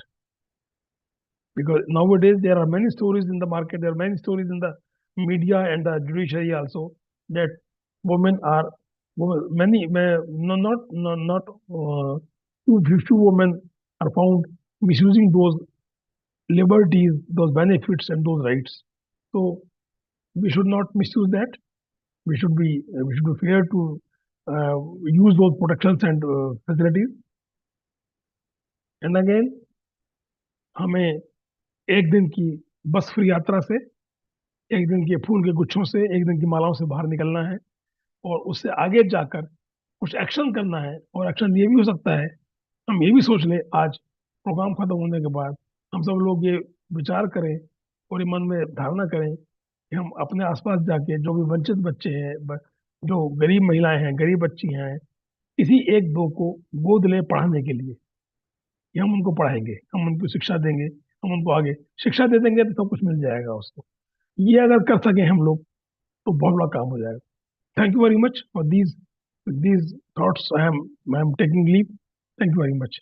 Because nowadays there are many stories in the market, there are many stories in the media and the judiciary also, that not few women are found misusing those liberties, those benefits and those rights. So we should not misuse that. We should be fair to use those protections and facilities. And again, हमें एक दिन की बस free यात्रा से, एक दिन के फूल के गुच्छों से, एक दिन की मालाओं से बाहर निकलना है और उससे आगे जाकर कुछ एक्शन करना है. और एक्शन ये भी हो सकता है, हम ये भी सोच लें आज प्रोग्राम खत्म होने के बाद हम सब लोग ये विचार करें और ये मन में धारणा करें कि हम अपने आसपास जाके जो भी वंचित बच्चे हैं, जो गरीब महिलाएं हैं, गरीब बच्ची हैं, किसी एक दो को गोद लें पढ़ाने के लिए. कि हम उनको पढ़ाएंगे, हम उनको शिक्षा देंगे, हम उनको आगे शिक्षा दे देंगे तो सब कुछ मिल जाएगा उसको. ये अगर कर सकें हम लोग तो बहुत बड़ा काम हो जाएगा. Thank you very much for these thoughts. I am taking leave. Thank you very much.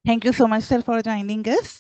Thank you so much, sir, for joining us.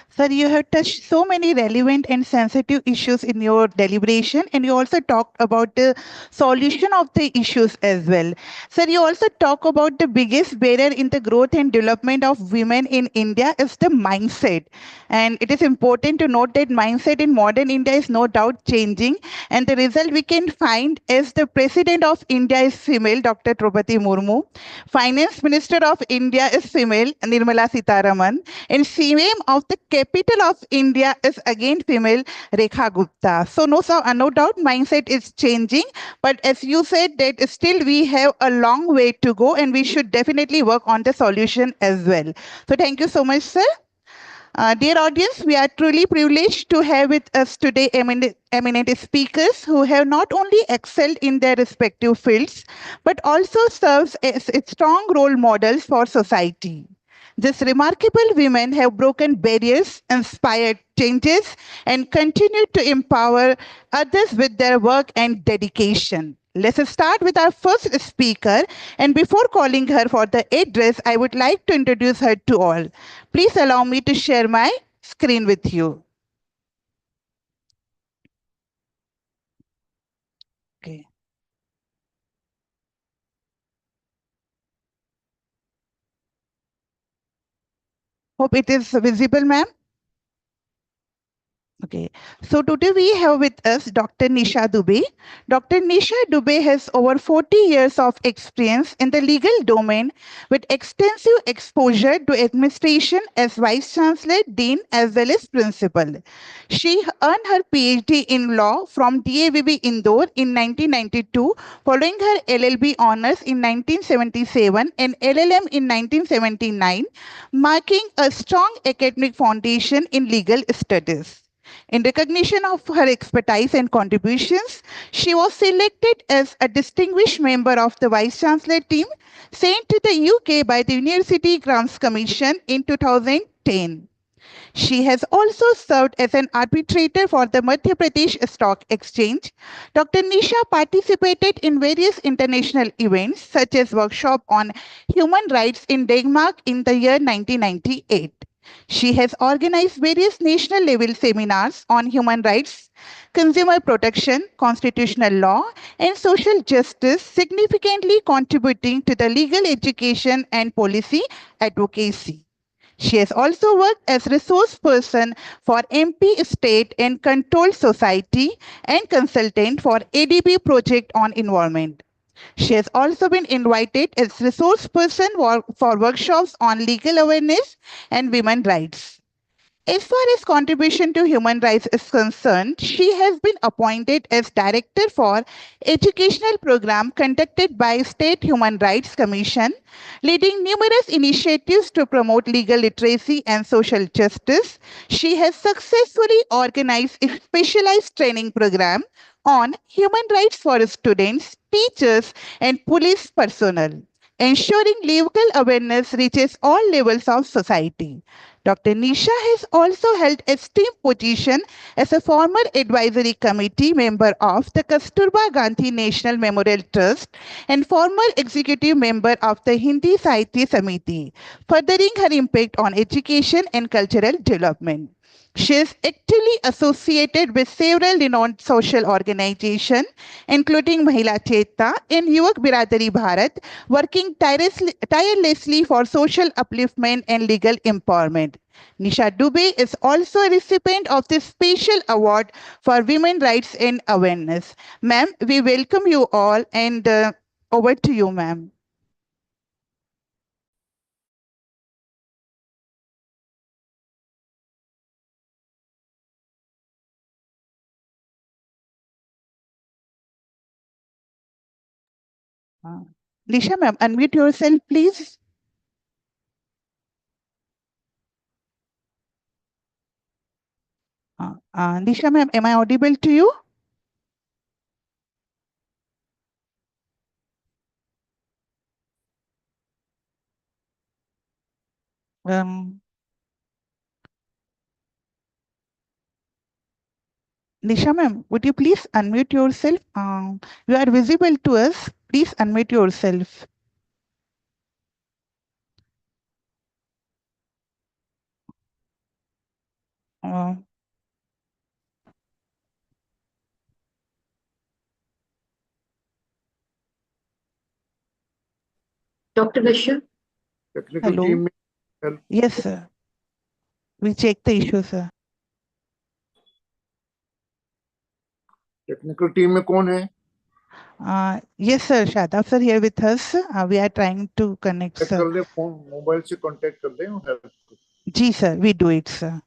Sir, you have touched so many relevant and sensitive issues in your deliberation, and you also talked about the solution of the issues as well. Sir, you also talk about the biggest barrier in the growth and development of women in India is the mindset. And it is important to note that mindset in modern India is no doubt changing. And the result we can find is the President of India is female, Dr. Draupadi Murmu. Finance Minister of India is female, Nirmala Sitharaman. And CM of the capital of India is again female, Rekha Gupta. So no doubt mindset is changing. But as you said that still we have a long way to go and we should definitely work on the solution as well. So thank you so much, sir. Dear audience, we are truly privileged to have with us today eminent speakers who have not only excelled in their respective fields, but also serves as strong role models for society. These remarkable women have broken barriers, inspired changes, and continue to empower others with their work and dedication. Let's start with our first speaker. And before calling her for the address, I would like to introduce her to all. Please allow me to share my screen with you. Okay. Hope it is visible, ma'am. Okay, so today we have with us Dr. Nisha Dubey. Dr. Nisha Dubey has over 40 years of experience in the legal domain with extensive exposure to administration as Vice Chancellor, Dean, as well as Principal. She earned her PhD in law from DAVB Indore in 1992, following her LLB honors in 1977 and LLM in 1979, marking a strong academic foundation in legal studies. In recognition of her expertise and contributions, she was selected as a distinguished member of the Vice Chancellor team sent to the UK by the University Grants Commission in 2010. She has also served as an arbitrator for the Madhya Pradesh Stock Exchange. Dr. Nisha participated in various international events such as workshop on human rights in Denmark in the year 1998. She has organized various national level seminars on human rights, consumer protection, constitutional law, and social justice, significantly contributing to the legal education and policy advocacy. She has also worked as resource person for MP State and Control Society and consultant for ADB project on environment. She has also been invited as resource person for workshops on legal awareness and women rights. As far as contribution to human rights is concerned, she has been appointed as director for educational program conducted by State Human Rights Commission, leading numerous initiatives to promote legal literacy and social justice. She has successfully organized a specialized training program on human rights for students, teachers, and police personnel, ensuring legal awareness reaches all levels of society. Dr. Nisha has also held a esteemed position as a former advisory committee member of the Kasturba Gandhi National Memorial Trust and former executive member of the Hindi Sahitya Samiti, furthering her impact on education and cultural development. She is actively associated with several renowned social organizations, including Mahila Chetna and Yuwak Biradari Bharat, working tirelessly for social upliftment and legal empowerment. Nisha Dubey is also a recipient of this special award for women rights and awareness. Ma'am, we welcome you all and over to you, ma'am. Nisha ma'am, unmute yourself, please. Nisha ma'am, am I audible to you? Nisha ma'am, would you please unmute yourself? You are visible to us. Please unmute yourself. Dr. Bashir? Technical Hello. team में help. Yes, sir. We check the issue, sir. Technical team में कौन है? Yes, sir. Shadab sir here with us. We are trying to connect, Check sir. कर दे, phone mobile से contact कर दे और help. Ji, sir. We do it, sir.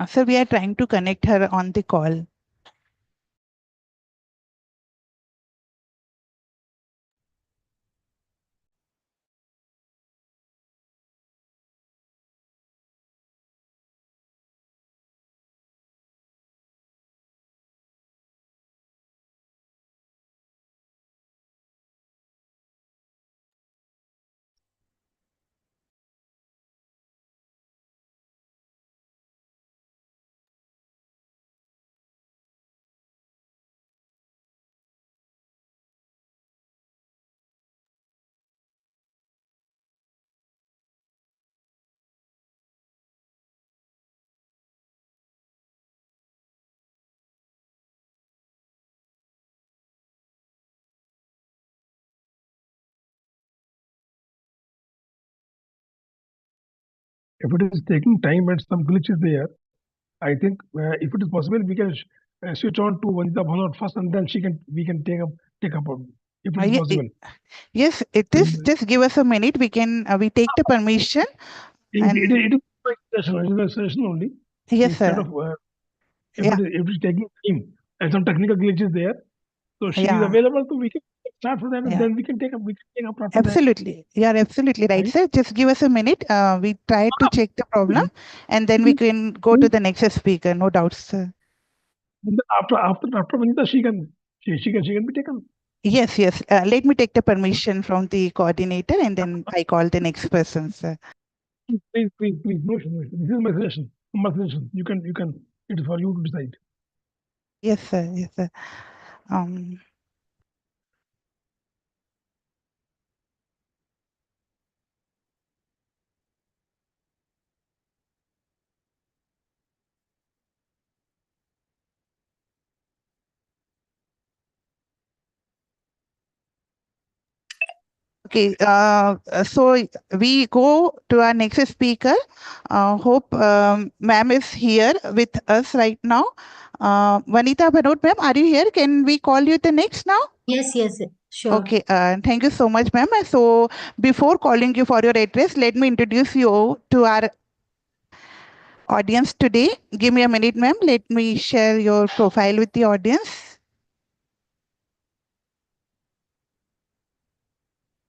Sir, we are trying to connect her on the call. If it is taking time and some glitch is there, I think if it is possible, we can switch on to Vanita Bhanot first, and then we can take up if it is possible. Yes, it is. Just give us a minute. We can we take the permission. It is a session only. Yes, Instead sir. of if it is taking time and some technical glitches there, so she is available, so we can start for them and then we can take up after absolutely. You are absolutely right, sir. Just give us a minute. We try to check the problem and then we can go to the next speaker. No doubts, sir. And then after Vanita, she can be taken. Yes, yes. Let me take the permission from the coordinator and then I call the next person, sir. Please. No issue, no issue. This is my suggestion. You can. It is for you to decide. Yes, sir. Yes, sir. Um, Okay, so we go to our next speaker. Hope ma'am is here with us right now. Vanita Bhanot ma'am, are you here? Can we call you the next now? Yes, sure. Okay, thank you so much, ma'am. So before calling you for your address, let me introduce you to our audience today. Give me a minute, ma'am. Let me share your profile with the audience.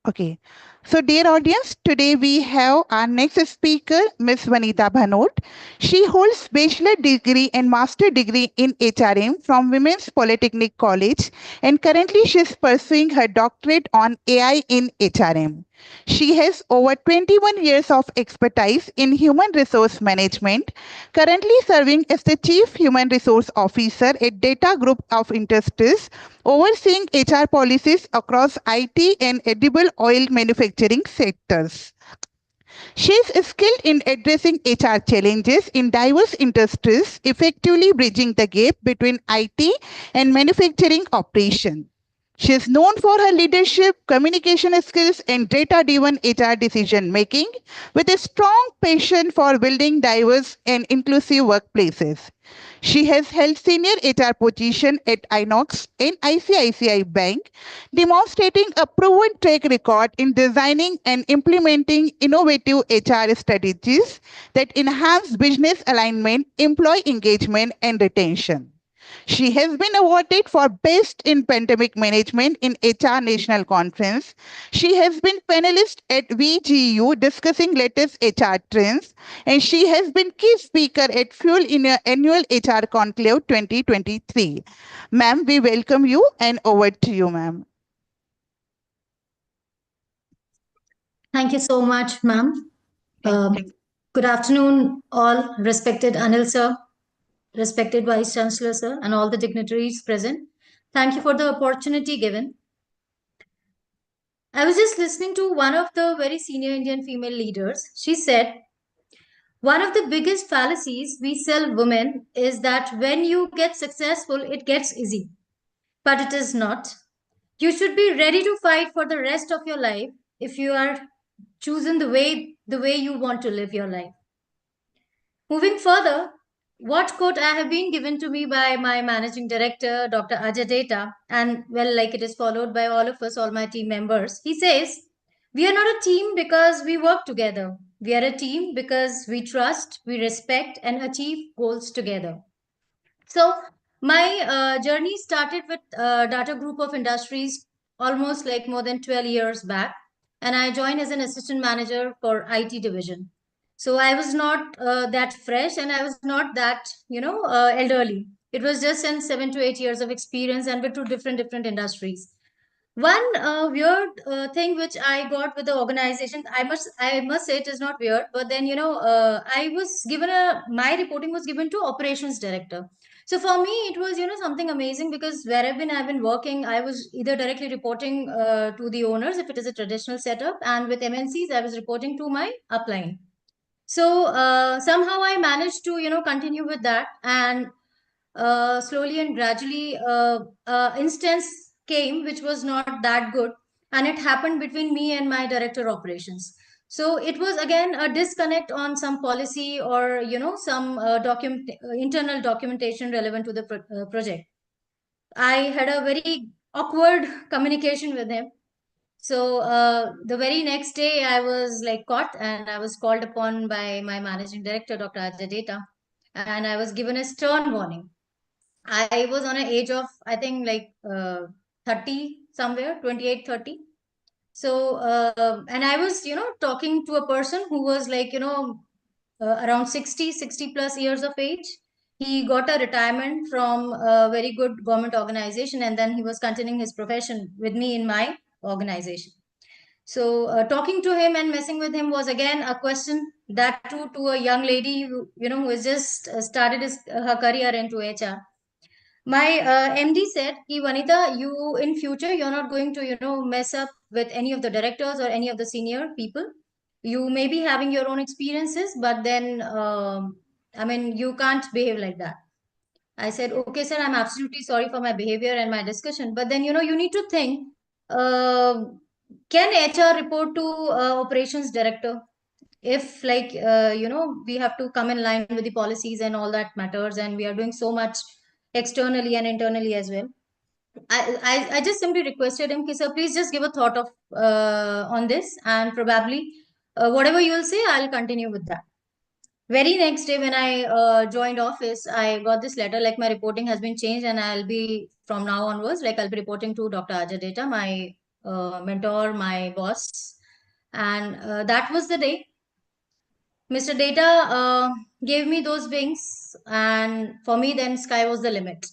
Okay. So, dear audience, today we have our next speaker, Ms. Vanita Bhanot. She holds bachelor degree and master degree in HRM from Women's Polytechnic College, and currently she is pursuing her doctorate on AI in HRM. She has over 21 years of expertise in human resource management, currently serving as the Chief Human Resource Officer at Data Group of Industries, overseeing HR policies across IT and edible oil manufacturing sectors. She is skilled in addressing HR challenges in diverse industries, effectively bridging the gap between IT and manufacturing operations. She is known for her leadership, communication skills, and data-driven HR decision-making, with a strong passion for building diverse and inclusive workplaces. She has held senior HR position at Inox and ICICI Bank, demonstrating a proven track record in designing and implementing innovative HR strategies that enhance business alignment, employee engagement, and retention. She has been awarded for Best in Pandemic Management in HR National Conference. She has been panelist at VGU discussing latest HR trends, and she has been key speaker at Fuel in a annual HR Conclave 2023. Ma'am, we welcome you and over to you, ma'am. Thank you so much, ma'am. Good afternoon, all respected Anil sir, respected Vice Chancellor sir, and all the dignitaries present. Thank you for the opportunity given. I was just listening to one of the very senior Indian female leaders. She said, one of the biggest fallacies we sell women is that when you get successful, it gets easy. But it is not. You should be ready to fight for the rest of your life if you are choosing the way you want to live your life. Moving further, what quote I have been given to me by my managing director, Dr. Ajay Data, and well, like it is followed by all of us, all my team members. He says, we are not a team because we work together. We are a team because we trust, we respect, and achieve goals together. So my journey started with Data Group of Industries almost like more than 12 years back, and I joined as an assistant manager for IT division. So I was not that fresh, and I was not that elderly. It was just in 7 to 8 years of experience, and with two different industries. One weird thing which I got with the organization, I must say it is not weird, but then I was given my reporting was given to operations director. So for me, it was something amazing because where I've been working, I was either directly reporting to the owners if it is a traditional setup, and with MNCs, I was reporting to my upline. So somehow I managed to continue with that, and slowly and gradually instance came which was not that good, and it happened between me and my director operations. So it was again a disconnect on some policy or some internal documentation relevant to the project. I had a very awkward communication with him. So the very next day I was like caught, and I was called upon by my managing director, Dr. Ajay Data, and I was given a stern warning. I was on an age of, I think, like 30 somewhere, 28, 30. So, and I was, talking to a person who was like, around 60 plus years of age. He got a retirement from a very good government organization, and then he was continuing his profession with me in my organization. So talking to him and messing with him was again a question, that too to a young lady who, who has just started her career into HR. My MD said, "Ki Vanita, you in future you're not going to mess up with any of the directors or any of the senior people. You may be having your own experiences, but then I mean you can't behave like that." I said, "Okay, sir, I'm absolutely sorry for my behavior and my discussion, but then you need to think, uh, can HR report to operations director? If like we have to come in line with the policies and all that matters, and we are doing so much externally and internally as well." I just simply requested him, "Sir, please just give a thought of on this, and probably whatever you will say, I'll continue with that." Very next day when I joined office, I got this letter like my reporting has been changed, and I'll be from now onwards, like I'll be reporting to Dr. Ajay Data, my mentor, my boss. And that was the day Mr. Data gave me those wings, and for me, then sky was the limit.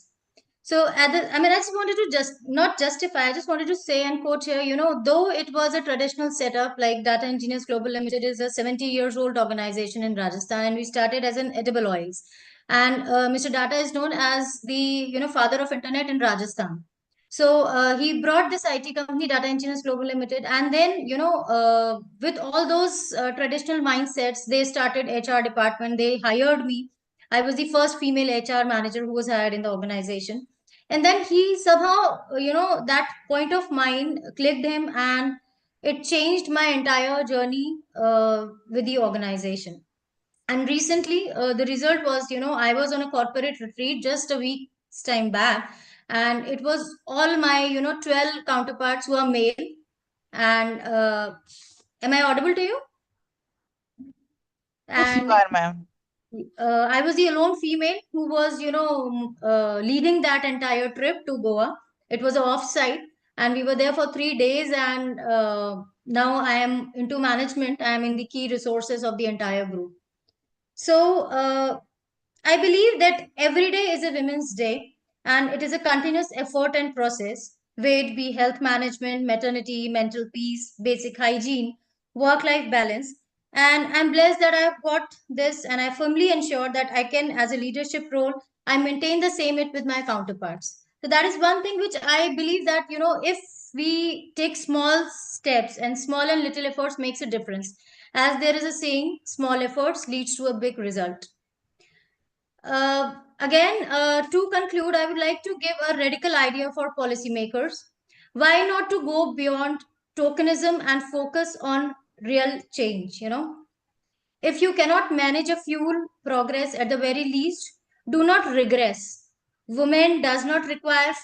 So I just wanted to not justify, I just wanted to say and quote here, though it was a traditional setup, like Data Engineers Global Limited is a 70 years old organization in Rajasthan, and we started as an edible oils. And Mr. Data is known as the, father of internet in Rajasthan. So he brought this IT company, Data Engineers Global Limited, and then with all those traditional mindsets, they started HR department. They hired me. I was the first female HR manager who was hired in the organization. And then he somehow, that point of mine clicked him, and it changed my entire journey with the organization. And recently, the result was, I was on a corporate retreat just a week's time back, and it was all my, 12 counterparts who are male. And am I audible to you? Yes, you And are, ma'am. I was the alone female who was, leading that entire trip to Goa. It was an off-site, and we were there for 3 days. And now I am into management. I am in the key resources of the entire group. So I believe that every day is a Women's Day, and it is a continuous effort and process, whether it be health management, maternity, mental peace, basic hygiene, work-life balance. And I'm blessed that I've got this, and I firmly ensure that I can, as a leadership role, I maintain the same it with my counterparts. So that is one thing which I believe that, if we take small steps, and small and little efforts makes a difference. As there is a saying, small efforts leads to a big result. To conclude, I would like to give a radical idea for policymakers. Why not to go beyond tokenism and focus on real change? If you cannot manage a fuel progress, at the very least, do not regress. Women does not require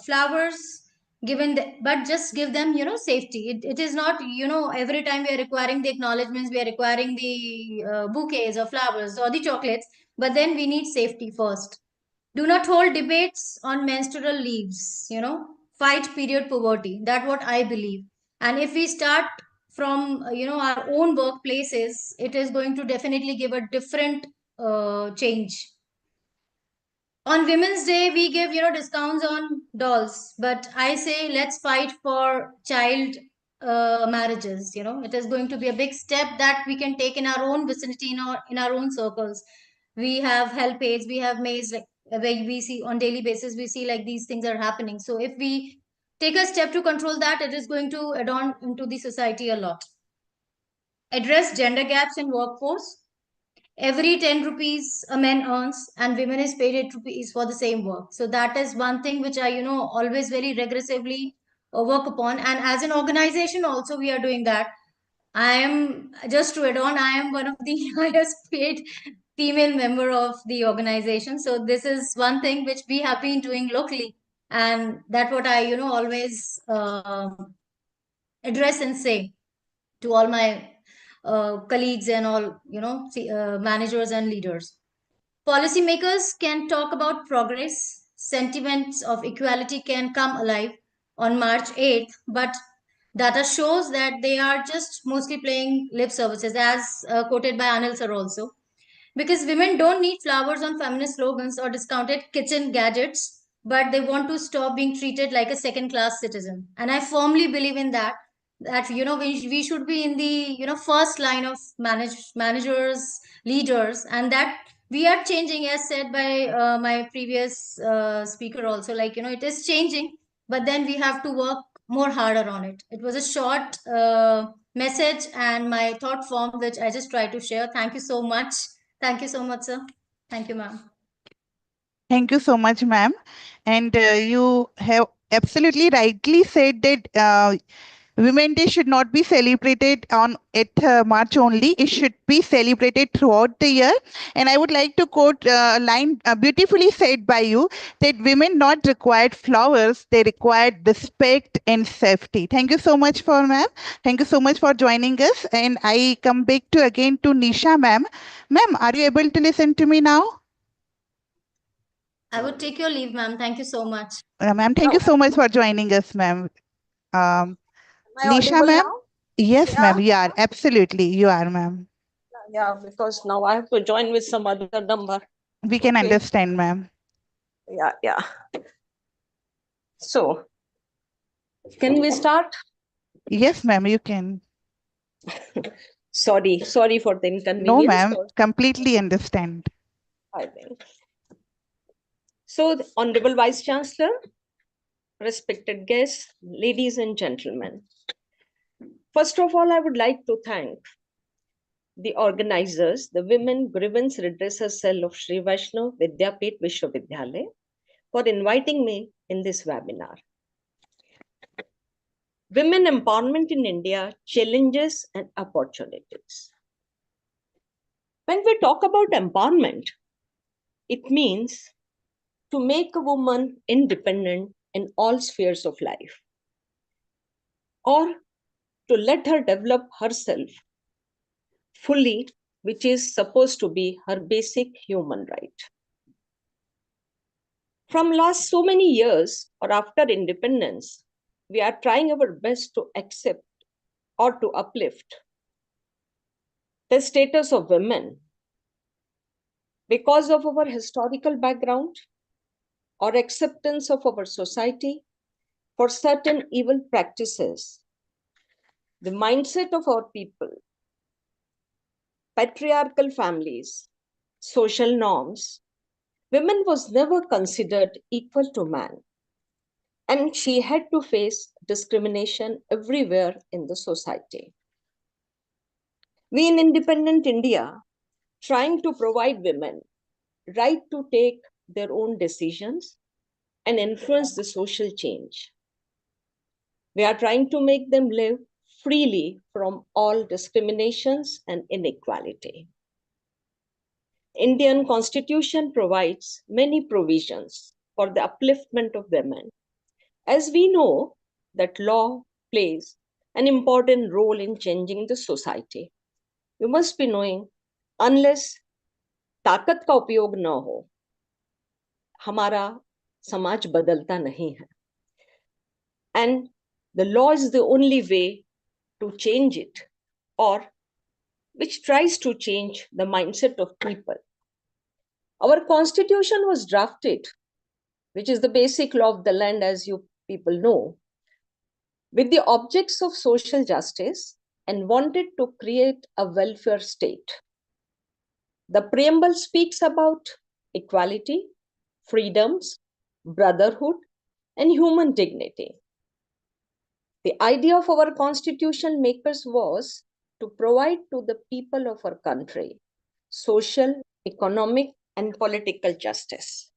flowers given, but just give them, safety. It is not, every time we are requiring the acknowledgements, we are requiring the bouquets or flowers or the chocolates, but then we need safety first. Do not hold debates on menstrual leaves, fight period poverty. That's what I believe. And if we start from, our own workplaces, it is going to definitely give a different change. On Women's Day, we give, discounts on dolls, but I say let's fight for child marriages. It is going to be a big step that we can take in our own vicinity, in our own circles. We have help aids, we have maids, like where we see on daily basis, we see like these things are happening. So if we take a step to control that, it is going to add on into the society a lot. Address gender gaps in workforce. Every 10 rupees a man earns, and women is paid 8 rupees for the same work. So that is one thing which I, always very regressively work upon. And as an organization also, we are doing that. I am, just to add on, I am one of the highest paid female member of the organization. So this is one thing which we have been doing locally. And that's what I, always address and say to all my colleagues and all, managers and leaders. Policymakers can talk about progress. Sentiments of equality can come alive on March 8th, but data shows that they are just mostly playing lip services, as quoted by Anil sir also. Because women don't need flowers on feminist slogans or discounted kitchen gadgets, but they want to stop being treated like a second class citizen. And I firmly believe in that, we should be in the, first line of managers, leaders, and that we are changing, as said by my previous speaker also, like, it is changing, but then we have to work more harder on it. It was a short message and my thought form, which I just try to share. Thank you so much. Thank you so much, sir. Thank you, ma'am. Thank you so much, ma'am. And you have absolutely rightly said that Women Day should not be celebrated on March only. It should be celebrated throughout the year. And I would like to quote a line beautifully said by you, that women not required flowers, they required respect and safety. Thank you so much for ma'am. Thank you so much for joining us. And I come back to again to Nisha ma'am. Ma'am, are you able to listen to me now? I would take your leave, ma'am. Thank you so much. Ma'am, thank you so much for joining us, ma'am. Am I Nisha audible ma'am? now? Yes, Yeah. ma'am, you are. Absolutely, you are, ma'am. Yeah, because now I have to join with some other number. We can Okay. understand, ma'am. Yeah. So, can we start? Yes, ma'am, you can. Sorry for the inconvenience. No, ma'am, completely understand. I think. So, the Honorable Vice Chancellor, respected guests, ladies and gentlemen. First of all, I would like to thank the organizers, the Women Grievance Redressal Cell of Sri Vaishnav Vidyapit Vishwavidyalaya, for inviting me in this webinar. Women empowerment in India, challenges and opportunities. When we talk about empowerment, it means to make a woman independent in all spheres of life, or to let her develop herself fully, which is supposed to be her basic human right. From last so many years or after independence, we are trying our best to accept or to uplift the status of women because of our historical background or acceptance of our society for certain evil practices. The mindset of our people, patriarchal families, social norms, women was never considered equal to man, and she had to face discrimination everywhere in the society. We in independent India, trying to provide women right to take their own decisions and influence the social change. We are trying to make them live freely from all discriminations and inequality. Indian Constitution provides many provisions for the upliftment of women. As we know that law plays an important role in changing the society. You must be knowing, unless ताकत का उपयोग न हो, हमारा समाज बदलता नहीं है. And the law is the only way to change it, or which tries to change the mindset of people. Our constitution was drafted, which is the basic law of the land, as you people know, with the objects of social justice and wanted to create a welfare state. The preamble speaks about equality, freedoms, brotherhood, and human dignity. The idea of our constitution makers was to provide to the people of our country social, economic, and political justice.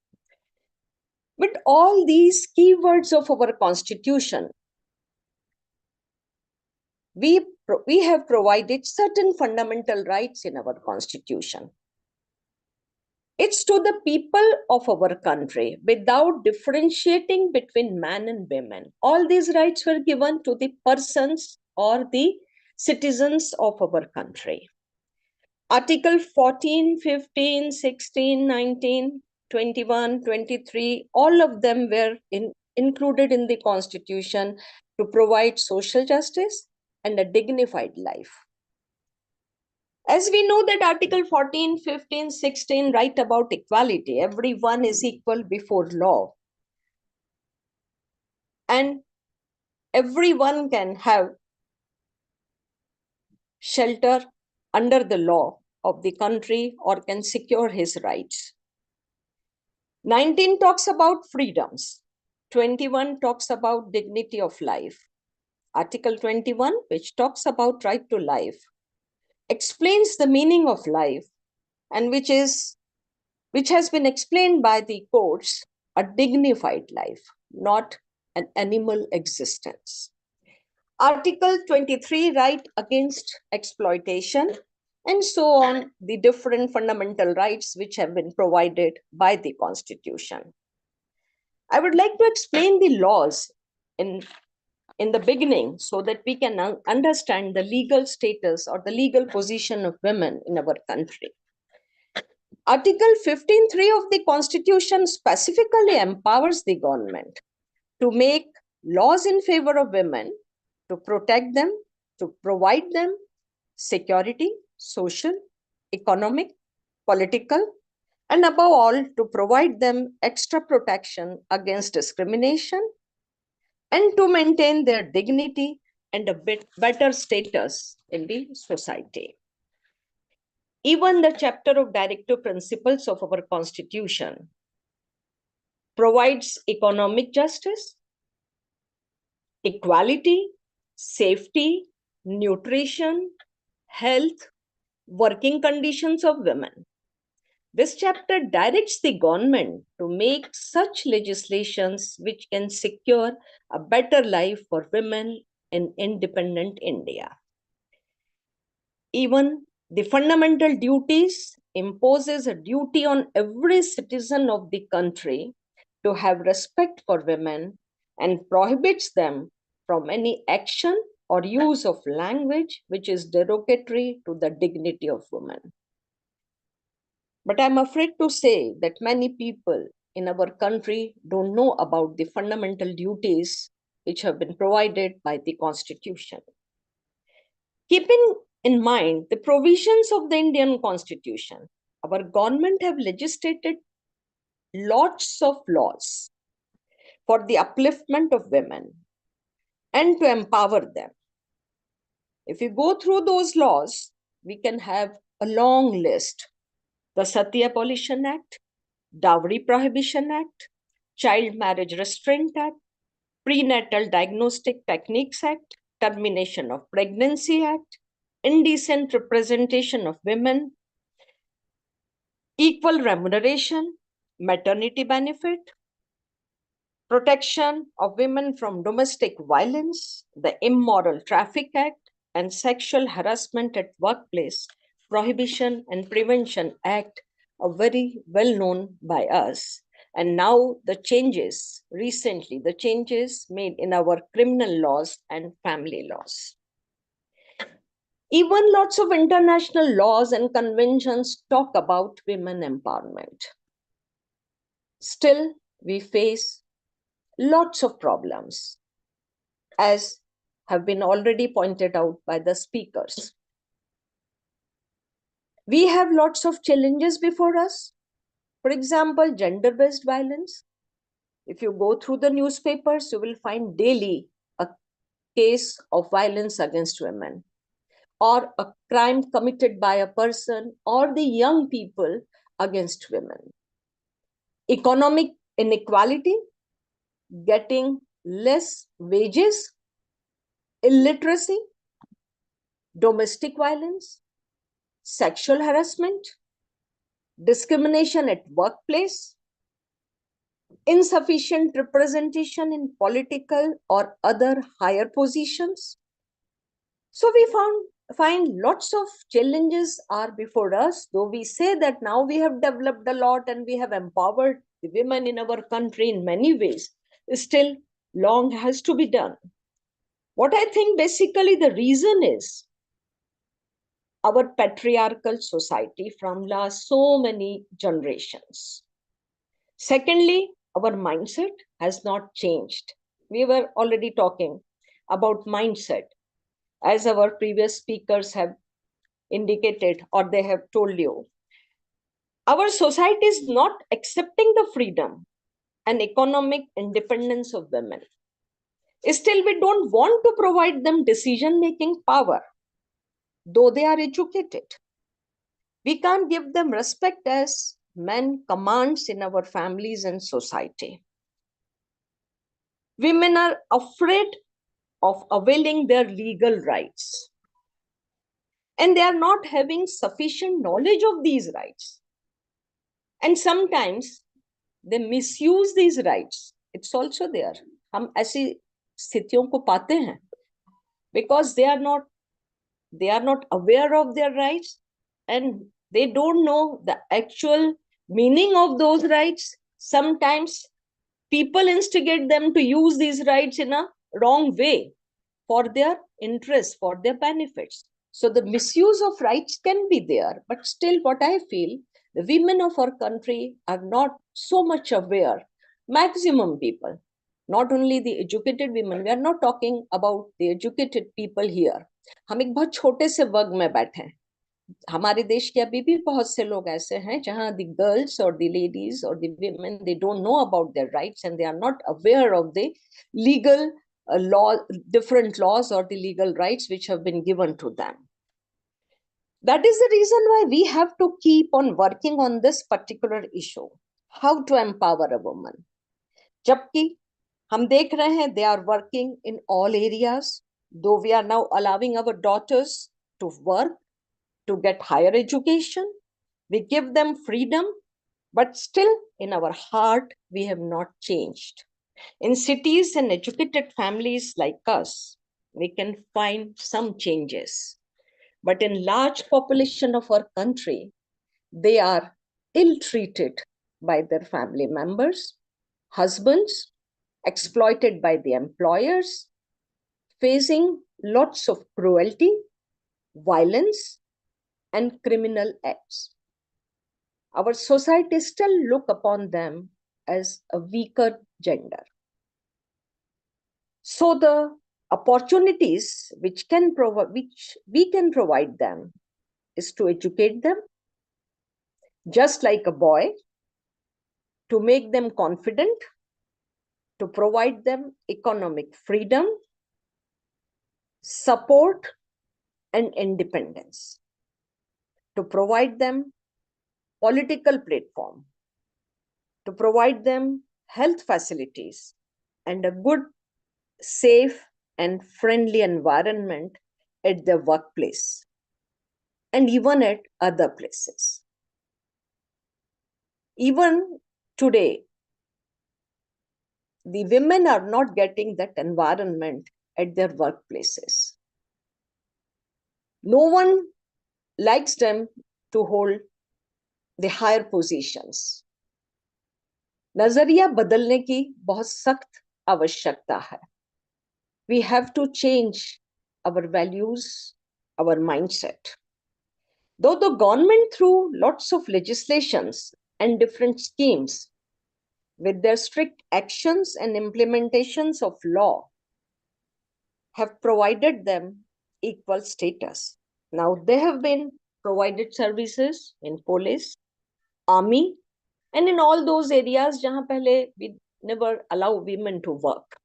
With all these keywords of our constitution, we have provided certain fundamental rights in our constitution. It's to the people of our country without differentiating between man and women. All these rights were given to the persons or the citizens of our country. Article 14, 15, 16, 19, 21, 23, all of them were included in the constitution to provide social justice and a dignified life. As we know that Article 14, 15, 16 write about equality. Everyone is equal before law. And everyone can have shelter under the law of the country or can secure his rights. 19 talks about freedoms. 21 talks about dignity of life. Article 21, which talks about right to life, explains the meaning of life and which has been explained by the courts, a dignified life, not an animal existence. Article 23, right against exploitation, and so on, the different fundamental rights which have been provided by the Constitution. I would like to explain the laws in the beginning so that we can understand the legal status or the legal position of women in our country. Article 15.3 of the Constitution specifically empowers the government to make laws in favor of women, to protect them, to provide them security, social, economic, political, and above all, to provide them extra protection against discrimination and to maintain their dignity and a bit better status in the society. Even the chapter of directive principles of our Constitution provides economic justice, equality, safety, nutrition, health, working conditions of women. This chapter directs the government to make such legislations which can secure a better life for women in independent India. Even the fundamental duties imposes a duty on every citizen of the country to have respect for women and prohibits them from any action or use of language which is derogatory to the dignity of women. But I'm afraid to say that many people in our country don't know about the fundamental duties which have been provided by the Constitution. Keeping in mind the provisions of the Indian Constitution, our government have legislated lots of laws for the upliftment of women and to empower them. If we go through those laws, we can have a long list. The Sati Abolition Act, Dowry Prohibition Act, Child Marriage Restraint Act, Prenatal Diagnostic Techniques Act, Termination of Pregnancy Act, Indecent Representation of Women, Equal Remuneration, Maternity Benefit, Protection of Women from Domestic Violence, the Immoral Traffic Act, and Sexual Harassment at Workplace Prohibition and Prevention Act are very well known by us. And now the changes made in our criminal laws and family laws. Even lots of international laws and conventions talk about women empowerment. Still, we face lots of problems, as have been already pointed out by the speakers. We have lots of challenges before us. For example, gender-based violence. If you go through the newspapers, you will find daily a case of violence against women or a crime committed by a person or the young people against women. Economic inequality, getting less wages, illiteracy, domestic violence, sexual harassment, discrimination at workplace, insufficient representation in political or other higher positions. So we find lots of challenges are before us, though we say that now we have developed a lot and we have empowered the women in our country in many ways. Still, long has to be done. What I think basically the reason is our patriarchal society from last so many generations. Secondly, our mindset has not changed. We were already talking about mindset, as our previous speakers have indicated or they have told you, our society is not accepting the freedom and economic independence of women. Still, we don't want to provide them decision-making power, though they are educated. We can't give them respect as men commands in our families and society. Women are afraid of availing their legal rights, and they are not having sufficient knowledge of these rights. And sometimes they misuse these rights. It's also there. हम ऐसी स्थितियों को पाते हैं because they are not aware of their rights and they don't know the actual meaning of those rights. Sometimes people instigate them to use these rights in a wrong way for their interests, for their benefits. So the misuse of rights can be there, but still what I feel, the women of our country are not so much aware. Maximum people, not only the educated women, we are not talking about the educated people here. हम एक बहुत छोटे से वर्ग में बैठे हैं. हमारे देश के अभी भी बहुत से लोग ऐसे हैं जहां the girls or the ladies or the women, they don't know about their rights and they are not aware of the legal different laws or the legal rights which have been given to them. That is the reason why we have to keep on working on this particular issue, how to empower a woman. जबकि हम देख रहे हैं they are working in all areas, though we are now allowing our daughters to work, to get higher education, we give them freedom, but still in our heart, we have not changed. In cities and educated families like us, we can find some changes. But in large population of our country, they are ill-treated by their family members, husbands, exploited by the employers, facing lots of cruelty, violence, and criminal acts. Our society still look upon them as a weaker gender. So the opportunities which we can provide them is to educate them, just like a boy, to make them confident, to provide them economic freedom, support, and independence, to provide them political platform, to provide them health facilities and a good, safe, and friendly environment at their workplace and even at other places. Even today, the women are not getting that environment at their workplaces. No one likes them to hold the higher positions. नजरिया बदलने की बहुत सख्त आवश्यकता है. We have to change our values, our mindset. Though the government, through lots of legislations and different schemes, with their strict actions and implementations of law, have provided them equal status. Now they have been provided services in police, army, and in all those areas jahan pehle we never allow women to work.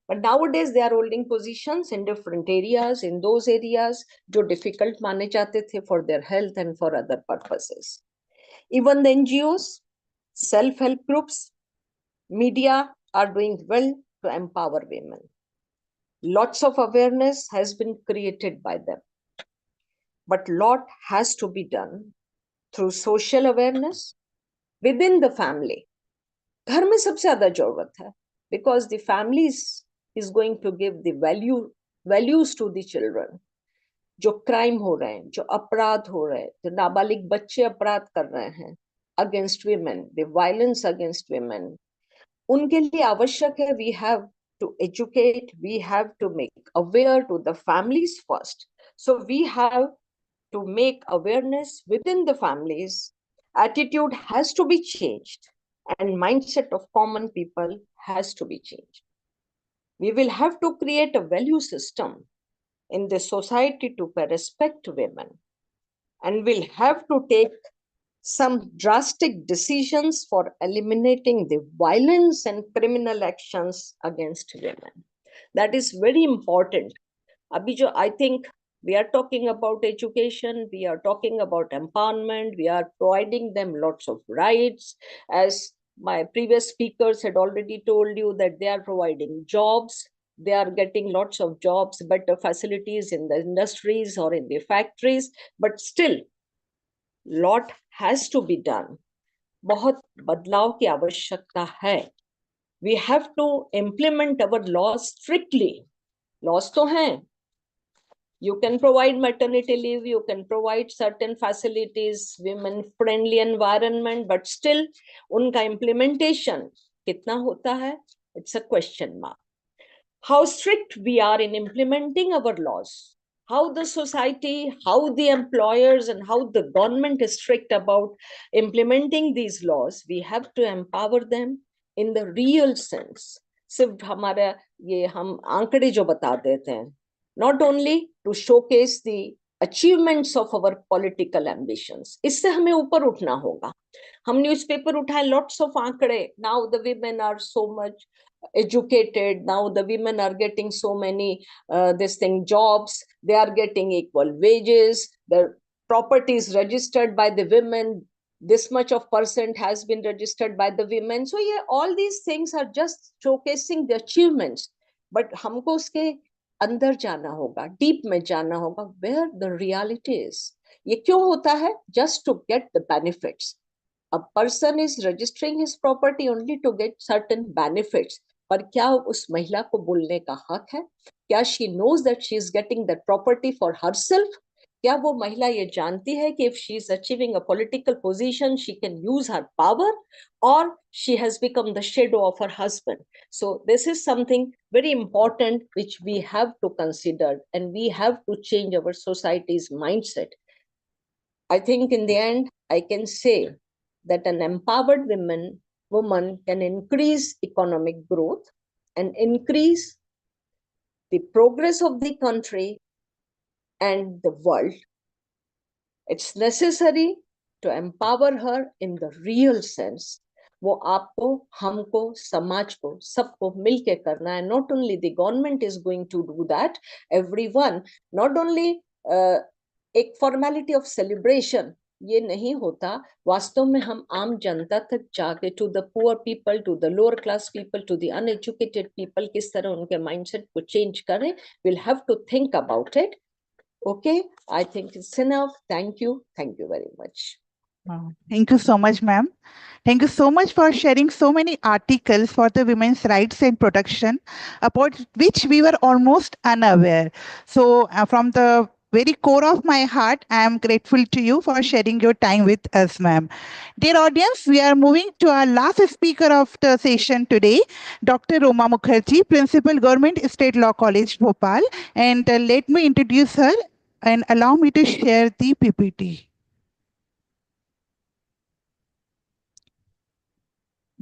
But nowadays they are holding positions in different areas, in those areas जो difficult माने जाते थे for their health and for other purposes. Even the NGOs, self-help groups, media are doing well to empower women. Lots of awareness has been created by them. But lot has to be done through social awareness within the family. घर में सबसे ज़्यादा जरूरत है, because the families is going to give the values to the children. जो crime हो रहे हैं, जो अपराध हो रहे हैं, जो नाबालिग बच्चे अपराध कर रहे हैं against women, the violence against women, उनके लिए आवश्यक है, we have to educate, we have to make aware to the families first. So we have to make awareness within the families. Attitude has to be changed and mindset of common people has to be changed. We will have to create a value system in the society to pay respect to women. and will have to take some drastic decisions for eliminating the violence and criminal actions against women. That is very important. Abhi jo, I think we are talking about education, we are talking about empowerment, we are providing them lots of rights. As my previous speakers had already told you that they are providing jobs, they are getting lots of jobs, better facilities in the industries or in the factories, but still lot has to be done. बहुत बदलाव की आवश्यकता है. We have to implement our laws strictly. Laws तो हैं. You can provide maternity leave, you can provide certain facilities, women-friendly environment, but still उनका implementation कितना होता है? It's a question mark. How strict we are in implementing our laws, how the society, how the employers, and how the government is strict about implementing these laws, we have to empower them in the real sense. सिर्फ हमारा ये हम आंकड़े जो बता देते हैं, not only to showcase the achievements of our political ambitions. इससे हमें ऊपर उठना होगा. हम न्यूज़पेपर उठाए, lots of आंकड़े. Now the women are so much educated, now the women are getting so many jobs, they are getting equal wages, the property is registered by the women, this much of percent has been registered by the women. So yeah, all these things are just showcasing the achievements, but हमको उसके अंदर जाना होगा, deep में जाना होगा, where the reality is. ये क्यों होता है? Just to get the benefits. A person is registering his property only to get certain benefits. पर क्या उस महिला को बोलने का हक है? क्या she knows that she is getting that property for herself? क्या वो महिला ये जानती है कि if she is achieving a political position, she can use her power, or she has become the shadow of her husband? So this is something very important which we have to consider, and we have to change our society's mindset. I think in the end, I can say that an empowered woman can increase economic growth and increase the progress of the country and the world. It's necessary to empower her in the real sense. वो आपको, हमको, समाज को, सबको मिलके करना है. Not only the government is going to do that, everyone, not only एक formality of celebration, ये नहीं होता. वास्तव में हम आम जनता तक जाके, to the poor people, to the lower class people, to the uneducated people, किस तरह उनके mindset को change करें, we'll have to think about it. Okay, I think it's enough. Thank you very much. Thank you so much, ma'am. Thank you so much for sharing so many articles for the women's rights and protection, about which we were almost unaware. So from the very core of my heart, I am grateful to you for sharing your time with us, ma'am. Dear audience, we are moving to our last speaker of the session today, Dr. Roma Mukherjee, Principal, Government State Law College, Bhopal. And let me introduce her and allow me to share the PPT.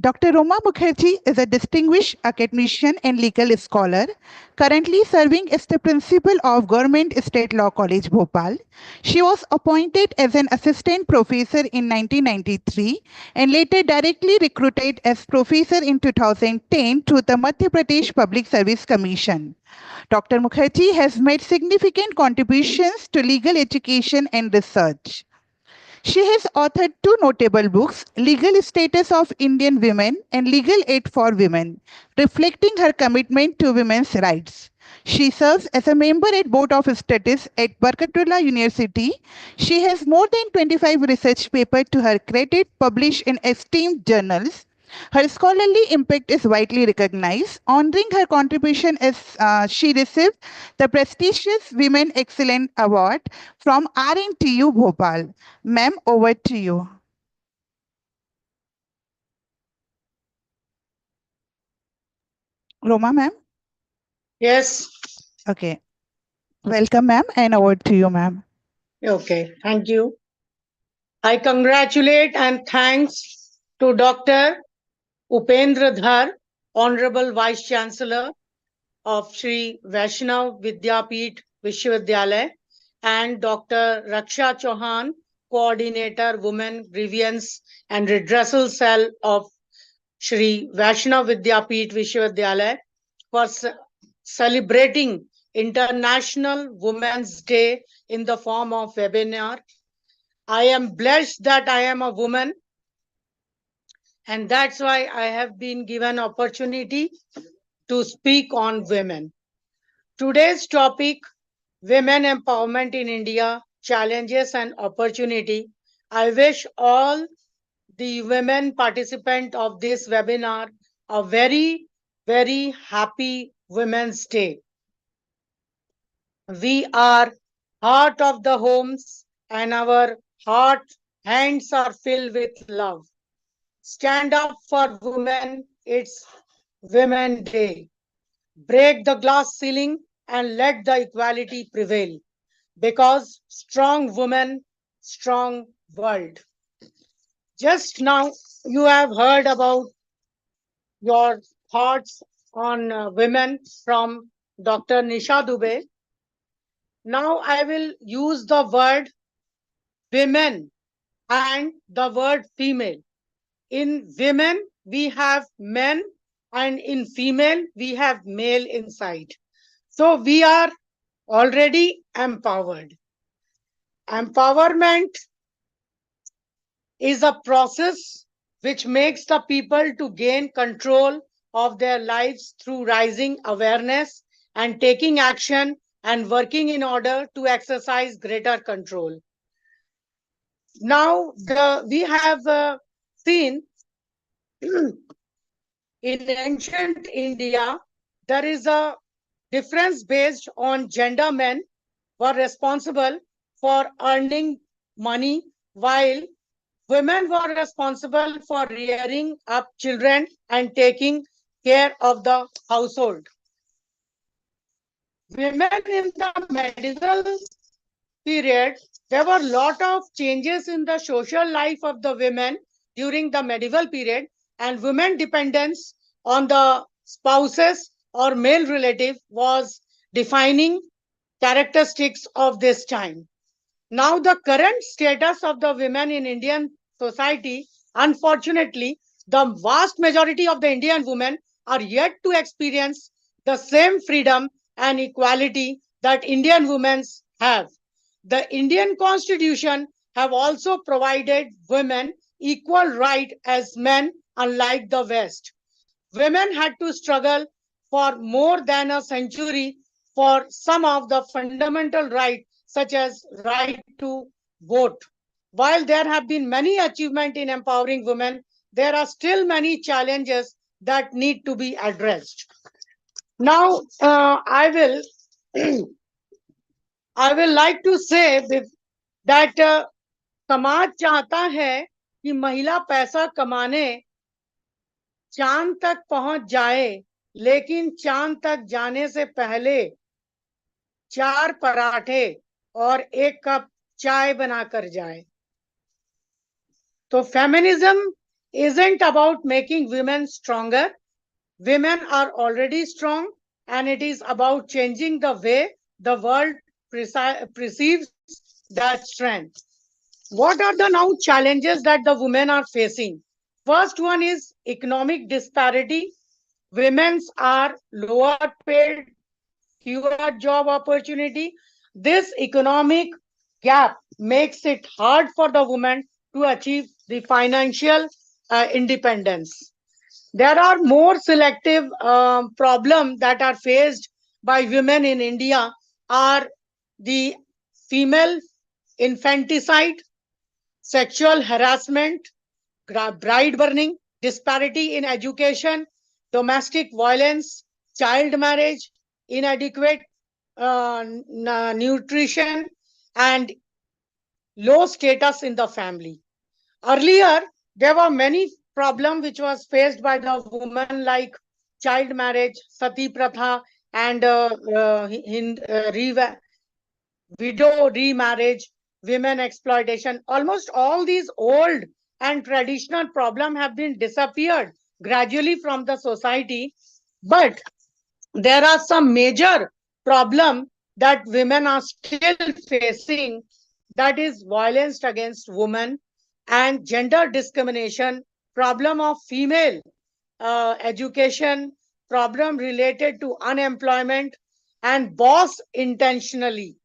Dr. Roma Mukherjee is a distinguished academician and legal scholar, currently serving as the principal of Government State Law College, Bhopal. She was appointed as an assistant professor in 1993 and later directly recruited as professor in 2010 to the Madhya Pradesh Public Service Commission. Dr. Mukherjee has made significant contributions to legal education and research. She has authored 2 notable books, Legal Status of Indian Women and Legal Aid for Women, reflecting her commitment to women's rights. She serves as a member at Board of Studies at Barkatullah University. She has more than 25 research papers to her credit published in esteemed journals. Her scholarly impact is widely recognized. Honoring her contribution as she received the prestigious Women Excellence Award from RNTU Bhopal. Ma'am, over to you. Roma, ma'am? Yes. Okay. Welcome, ma'am, and over to you, ma'am. Okay, thank you. I congratulate and thanks to Dr. Upendra Dhar, Honorable Vice Chancellor of Sri Vaishnav Vidyapeeth Vishwavidyalaya, and Dr. Raksha Chauhan, Coordinator, Women Grievance and Redressal Cell of Shri Vaishnav Vidyapeeth Vishwavidyalaya for celebrating International Women's Day in the form of webinar. I am blessed that I am a woman, and that's why I have been given opportunity to speak on women. Today's topic, Women Empowerment in India, Challenges and Opportunity. I wish all the women participants of this webinar a very, very happy Women's Day. We are heart of the homes and our hands are filled with love. Stand up for women, it's Women Day. Break the glass ceiling and let the equality prevail. Because strong women, strong world. Just now, you have heard about your thoughts on women from Dr. Nisha Dubey. Now I will use the word women and the word female. In women, we have men, and in female, we have male inside. So we are already empowered. Empowerment is a process which makes the people to gain control of their lives through rising awareness and taking action and working in order to exercise greater control. Now, we have seen in ancient India, there is a difference based on gender. Men were responsible for earning money, while women were responsible for rearing up children and taking care of the household. Women in the medieval period, there were a lot of changes in the social life of the women during the medieval period, and women dependence on the spouses or male relative was defining characteristics of this time. Now, the current status of the women in Indian society, unfortunately, the vast majority of the Indian women are yet to experience the same freedom and equality that Indian women have. The Indian Constitution have also provided women equal right as men, unlike the West. Women had to struggle for more than a century for some of the fundamental rights, such as right to vote. While there have been many achievements in empowering women, there are still many challenges that need to be addressed. Now, I will like to say that समाज चाहता है कि महिला पैसा कमाने चांद तक पहुंच जाए, लेकिन चांद तक जाने से पहले 4 पराठे और 1 कप चाय बनाकर जाए. तो feminism isn't about making women stronger. Women are already strong, and it is about changing the way the world perceives that strength. What are the now challenges that the women are facing? First one is economic disparity. Women are lower paid, fewer job opportunity. This economic gap makes it hard for the woman to achieve the financial independence. There are more selective problems that are faced by women in India are the female infanticide, sexual harassment, bride burning, disparity in education, domestic violence, child marriage, inadequate nutrition, and low status in the family. Earlier, there were many problems which was faced by the women, like child marriage, sati pratha, and widow remarriage, women exploitation. Almost all these old and traditional problems have been disappeared gradually from the society, but there are some major problems that women are still facing, that is violence against women and gender discrimination, problem of female education, problem related to unemployment and boss intentionally.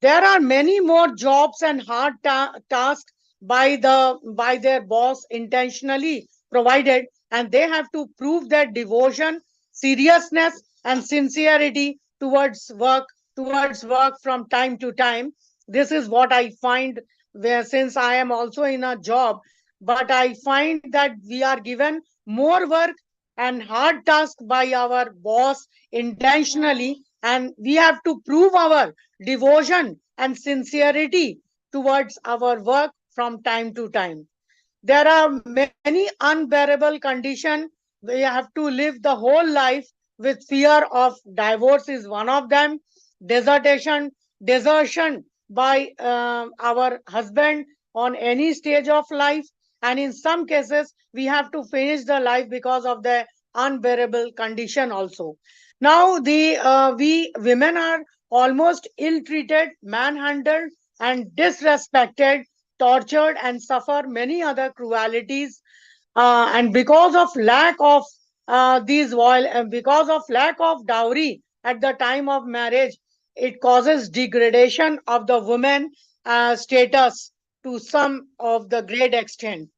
There are many more jobs and hard tasks by their boss intentionally provided, and they have to prove their devotion, seriousness and sincerity towards work from time to time. This is what I find, where since I am also in a job, but I find that we are given more work and hard task by our boss intentionally, and we have to prove our devotion and sincerity towards our work from time to time. There are many unbearable conditions. We have to live the whole life with fear of divorce is one of them. Desertion by our husband on any stage of life, and in some cases we have to finish the life because of the unbearable condition also. Now the we women are almost ill-treated, manhandled, and disrespected, tortured, and suffer many other cruelties. And because of lack of because of lack of dowry at the time of marriage, it causes degradation of the woman status to some of the great extent.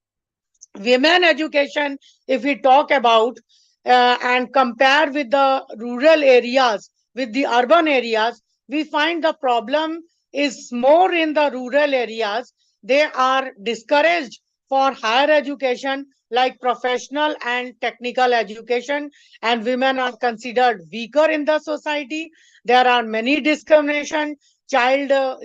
Women education, if we talk about and compare with the rural areas with the urban areas, we find the problem is more in the rural areas. They are discouraged for higher education like professional and technical education, and women are considered weaker in the society. There are many discrimination. Children,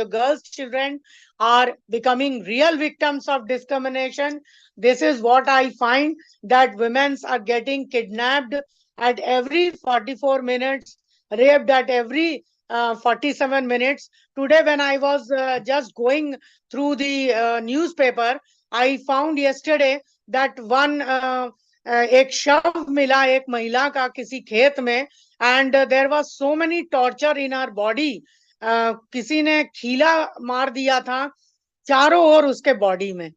girls children are becoming real victims of discrimination. This is what I find, that women are getting kidnapped at every 44 minutes, raped at every 47 minutes. Today, when I was just going through the newspaper, I found yesterday that one एक शव मिला एक महिला का किसी खेत में, and there was so many torture in her body. किसी ने खीला मार दिया था चारों ओर उसके बॉडी में.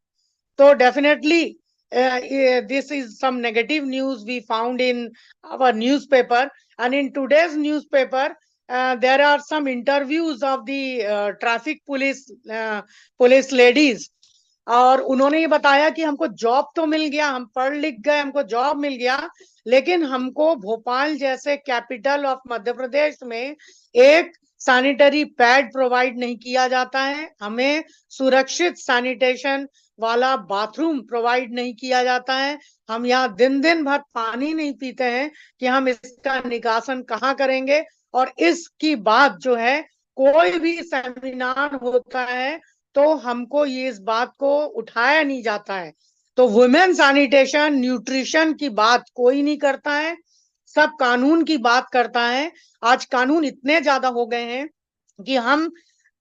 तो definitely this is some negative news we found in our newspaper. And in today's newspaper there are some interviews of the traffic police ladies, और उन्होंने ये बताया कि हमको जॉब तो मिल गया, हम पढ़ लिख गए, हमको जॉब मिल गया, लेकिन हमको भोपाल जैसे कैपिटल ऑफ मध्य प्रदेश में एक सैनिटरी पैड प्रोवाइड नहीं किया जाता है, हमें सुरक्षित सैनिटेशन वाला बाथरूम प्रोवाइड नहीं किया जाता है, हम यहाँ दिन दिन भर पानी नहीं पीते हैं कि हम इसका निकासन कहाँ करेंगे. और इसकी बात जो है, कोई भी सेमिनार होता है तो हमको ये इस बात को उठाया नहीं जाता है. तो वुमेन सैनिटेशन न्यूट्रिशन की बात कोई नहीं करता है, सब कानून की बात करता है. आज कानून इतने ज्यादा हो गए हैं कि हम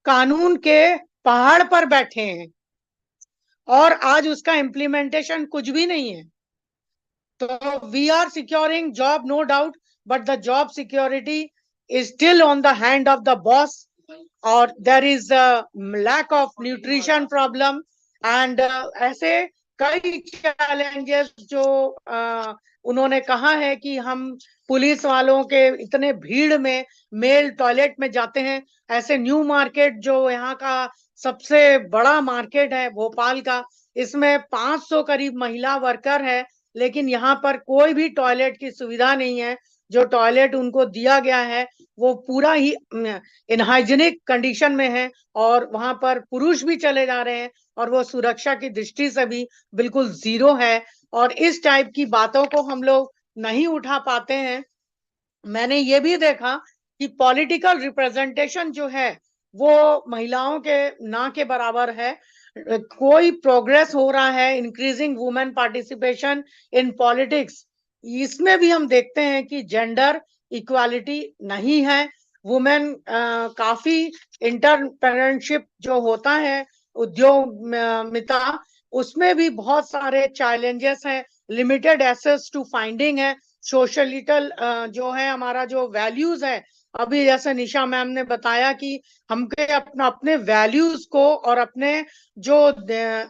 कानून के पहाड़ पर बैठे हैं और आज उसका इम्प्लीमेंटेशन कुछ भी नहीं है. तो we are securing job no doubt, but the job security is still on the hand of the boss, or there is a lack of nutrition problem, and ऐसे कई challenges जो उन्होंने कहा है कि हम पुलिस वालों के इतने भीड़ में मेल टॉयलेट में जाते हैं. ऐसे न्यू मार्केट जो यहाँ का सबसे बड़ा मार्केट है भोपाल का, इसमें 500 करीब महिला वर्कर है, लेकिन यहाँ पर कोई भी टॉयलेट की सुविधा नहीं है. जो टॉयलेट उनको दिया गया है वो पूरा ही इनहाइजीनिक कंडीशन में है, और वहां पर पुरुष भी चले जा रहे हैं, और वो सुरक्षा की दृष्टि से भी बिल्कुल जीरो है. और इस टाइप की बातों को हम लोग नहीं उठा पाते हैं. मैंने ये भी देखा कि पॉलिटिकल रिप्रेजेंटेशन जो है वो महिलाओं के ना के बराबर है. कोई प्रोग्रेस हो रहा है increasing women participation in politics, इसमें भी हम देखते हैं कि जेंडर इक्वालिटी नहीं है. वुमेन काफी इंटरप्रेन्योरशिप जो होता है उद्योमिता, उसमें भी बहुत सारे चैलेंजेस हैं. लिमिटेड एक्सेस टू फाइंडिंग है, सोशलिटल जो है हमारा जो वैल्यूज है, अभी जैसे निशा मैम ने बताया कि हमके अपने वैल्यूज को और अपने जो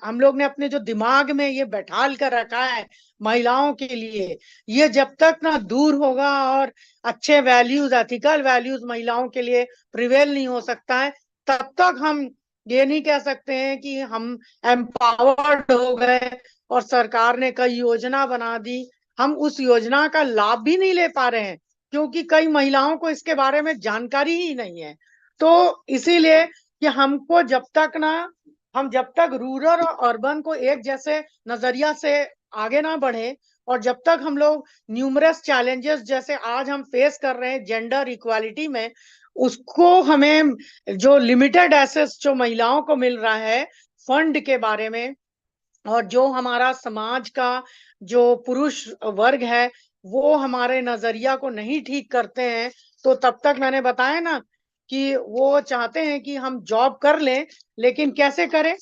हम लोग ने अपने जो दिमाग में ये बैठाल कर रखा है महिलाओं के लिए, ये जब तक ना दूर होगा और अच्छे वैल्यूज, एथिकल वैल्यूज महिलाओं के लिए प्रिवेल नहीं हो सकता है, तब तक हम ये नहीं कह सकते हैं कि हम एम्पावर्ड हो गए और सरकार ने कई योजना बना दी, हम उस योजना का लाभ भी नहीं ले पा रहे हैं क्योंकि कई महिलाओं को इसके बारे में जानकारी ही नहीं है। तो इसीलिए कि हमको जब तक रूरल और अर्बन को एक जैसे नजरिया से आगे ना बढ़े, और जब तक हम लोग न्यूमरस चैलेंजेस जैसे आज हम फेस कर रहे हैं जेंडर इक्वालिटी में, उसको हमें जो लिमिटेड एसेस जो महिलाओं को मिल रहा है फंड के बारे में, और जो हमारा समाज का जो पुरुष वर्ग है वो हमारे नजरिया को नहीं ठीक करते हैं, तो तब तक मैंने बताया ना कि वो चाहते हैं कि हम जॉब कर लें, लेकिन कैसे करें?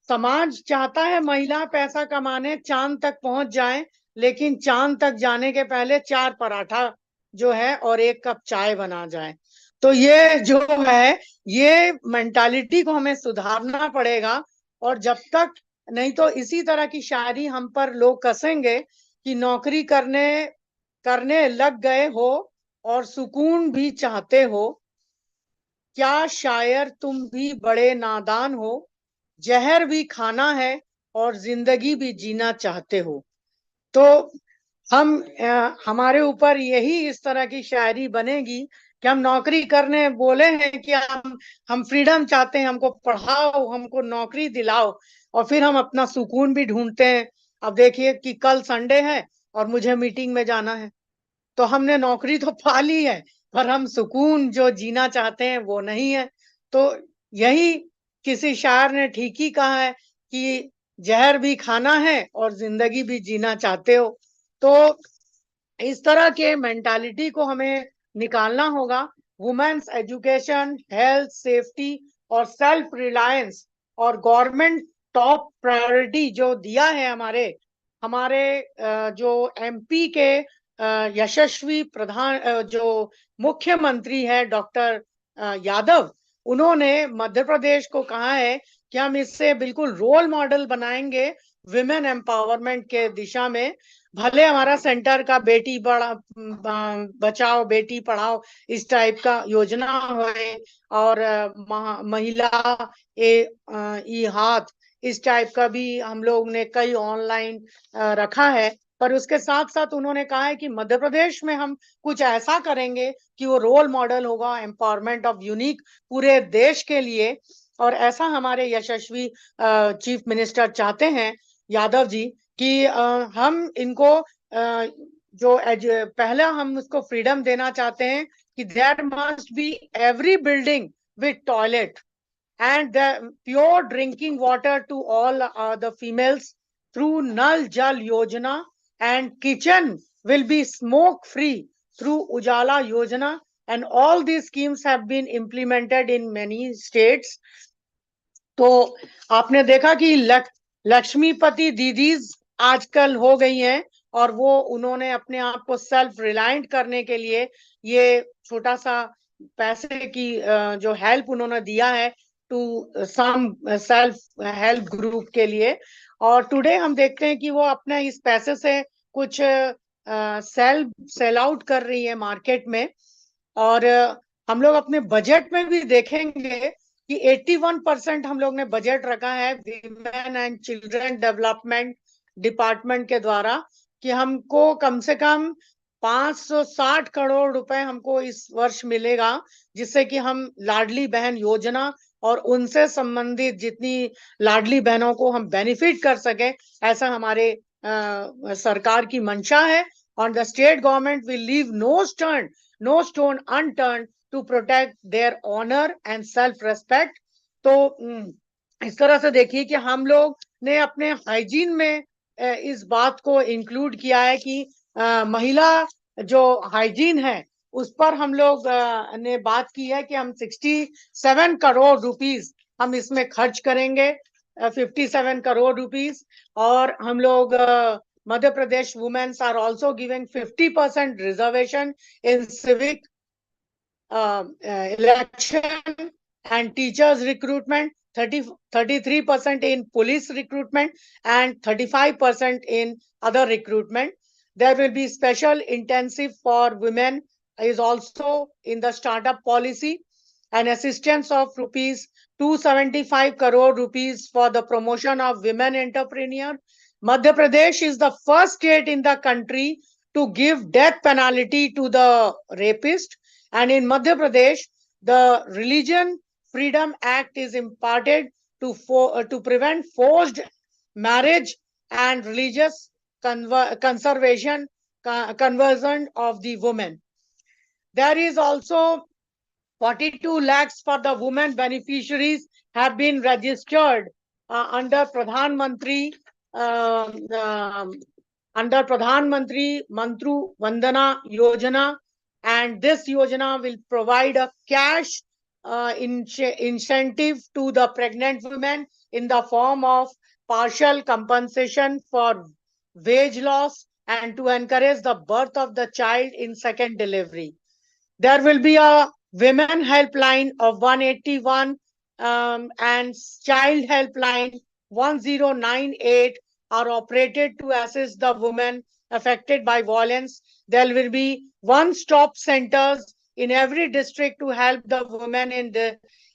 समाज चाहता है महिला पैसा कमाने चांद तक पहुंच जाए, लेकिन चांद तक जाने के पहले 4 पराठा जो है और 1 कप चाय बना जाए। तो ये जो है, ये मेंटालिटी को हमें सुधारना पड़ेगा। और जब तक नहीं तो इसी तरह की शायरी हम पर लोग कसेंगे कि नौकरी करने लग गए हो और सुकून भी चाहते हो, क्या शायर तुम भी बड़े नादान हो, जहर भी खाना है और जिंदगी भी जीना चाहते हो। तो हमारे ऊपर यही इस तरह की शायरी बनेगी कि हम नौकरी करने बोले हैं कि हम फ्रीडम चाहते हैं, हमको पढ़ाओ, हमको नौकरी दिलाओ, और फिर हम अपना सुकून भी ढूंढते हैं। अब देखिए कि कल संडे है और मुझे मीटिंग में जाना है, तो हमने नौकरी तो पा ली है पर हम सुकून जो जीना चाहते हैं वो नहीं है। तो यही किसी शायर ने ठीक ही कहा है कि जहर भी खाना है और जिंदगी भी जीना चाहते हो। तो इस तरह के मेंटालिटी को हमें निकालना होगा। वुमेन्स एजुकेशन, हेल्थ, सेफ्टी और सेल्फ रिलायंस, और गवर्नमेंट टॉप प्रायोरिटी जो दिया है हमारे हमारे जो एमपी के यशस्वी जो मुख्यमंत्री है डॉक्टर यादव, उन्होंने मध्य प्रदेश को कहा है कि हम इससे बिल्कुल रोल मॉडल बनाएंगे विमेन एम्पावरमेंट के दिशा में। भले हमारा सेंटर का बेटी बचाओ बेटी पढ़ाओ इस टाइप का योजना है, और महिला ई हाथ इस टाइप का भी हम लोग ने कई ऑनलाइन रखा है, पर उसके साथ साथ उन्होंने कहा है कि मध्य प्रदेश में हम कुछ ऐसा करेंगे कि वो रोल मॉडल होगा एम्पावरमेंट ऑफ यूनिक पूरे देश के लिए। और ऐसा हमारे यशस्वी चीफ मिनिस्टर चाहते हैं यादव जी कि हम इनको पहला हम उसको फ्रीडम देना चाहते हैं कि there must be every building with toilet and the pure drinking water to all the females through Nal Jal Yojana, and kitchen will be smoke free through Ujala Yojana, and all these schemes have been implemented in many states. तो आपने देखा कि लक्ष्मीपति दीदीज आजकल हो गई हैं, और वो उन्होंने अपने आप को सेल्फ रिलायंट करने के लिए ये छोटा सा पैसे की जो हेल्प उन्होंने दिया है to some self help group के लिए। और टुडे हम देखते हैं कि वो अपने इस पैसे से कुछ सेल आउट कर रही है मार्केट में। और हम लोग अपने बजट में भी देखेंगे कि 81% हम लोग ने बजट रखा है women and children development department के द्वारा, कि हमको कम से कम 560 करोड़ रुपए हमको इस वर्ष मिलेगा, जिससे कि हम लाडली बहन योजना और उनसे संबंधित जितनी लाडली बहनों को हम बेनिफिट कर सके, ऐसा हमारे सरकार की मंशा है। और the state government will leave no stone unturned to protect their honour and self respect. तो इस तरह से देखिए कि हम लोग ने अपने हाइजीन में इस बात को इंक्लूड किया है कि महिला जो हाइजीन है उस पर हम लोग ने बात की है कि हम 67 करोड़ रुपीस हम इसमें खर्च करेंगे, 57 करोड़ रुपीस। और हम लोग Madhya Pradesh women are also given 50% reservation in civic election and teachers recruitment, 33% in police recruitment, and 35% in other recruitment. There will be special intensive for women is also in the startup policy, and assistance of rupees 275 crore rupees for the promotion of women entrepreneur. Madhya Pradesh is the first state in the country to give death penalty to the rapist, and in Madhya Pradesh, the Religion Freedom Act is imparted to prevent forced marriage and religious conversion of the women. There is also 42 lakhs for the women beneficiaries have been registered under Pradhan Mantri Mantru Vandana Yojana, and this Yojana will provide a cash incentive to the pregnant women in the form of partial compensation for wage loss and to encourage the birth of the child in second delivery. There will be a women helpline of 181 and child helpline 1098 are operated to assist the women affected by violence. There will be one-stop centers in every district to help the women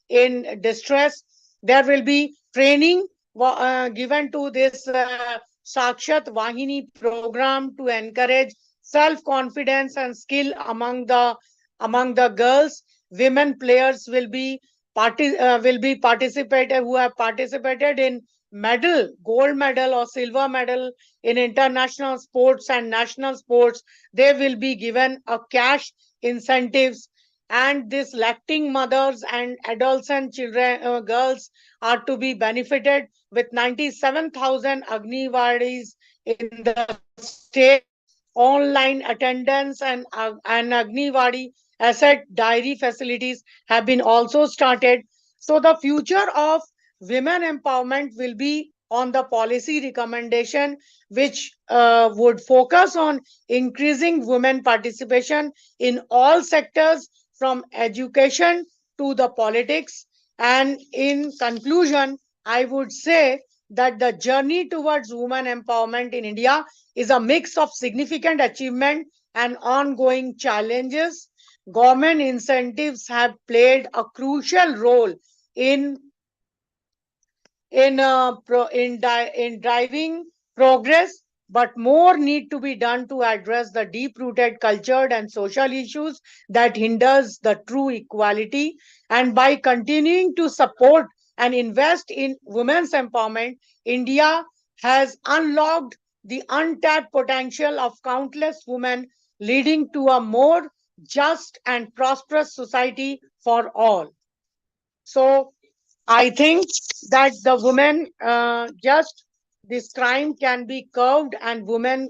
in distress. There will be training given to this Sakshat Vahini program to encourage self-confidence and skill among the girls. Women players will be participated who have participated in gold medal or silver medal in international sports and national sports. They will be given a cash incentives, and this lacting mothers and adolescent children girls are to be benefited with 97,000 Agniwadis in the state. Online attendance and Agniwadi asset diary facilities have been also started. So the future of women empowerment will be on the policy recommendation, which would focus on increasing women participation in all sectors from education to the politics. And in conclusion, I would say that the journey towards women empowerment in India is a mix of significant achievement and ongoing challenges. Government incentives have played a crucial role in in driving progress, but more need to be done to address the deep-rooted cultural and social issues that hinders the true equality. And by continuing to support and invest in women's empowerment, India has unlocked the untapped potential of countless women, leading to a more just and prosperous society for all. So I think that the women this crime can be curbed and women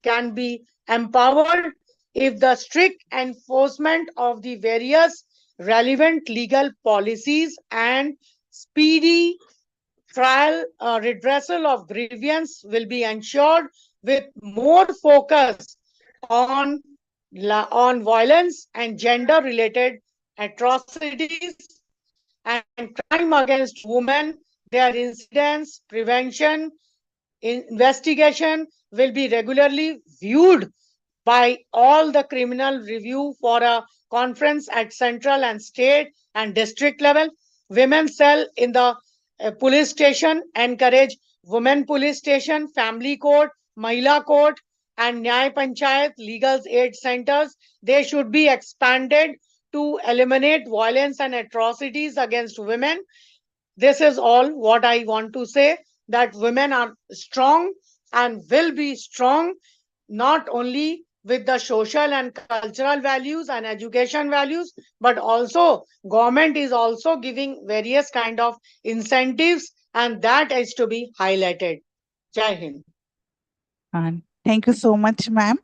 can be empowered if the strict enforcement of the various relevant legal policies and speedy trial redressal of grievance will be ensured, with more focus on violence and gender related atrocities and crime against women. Their incidents prevention investigation will be regularly viewed by all the criminal review for a conference at central and state and district level. Women cell in the police station encourage women police station, family court, Mahila court, and Nyay Panchayat legal aid centers. They should be expanded to eliminate violence and atrocities against women. This is all what I want to say, that women are strong and will be strong, not only with the social and cultural values and education values, but also government is also giving various kind of incentives, and that is to be highlighted. Jai Hind. Thank you so much, ma'am.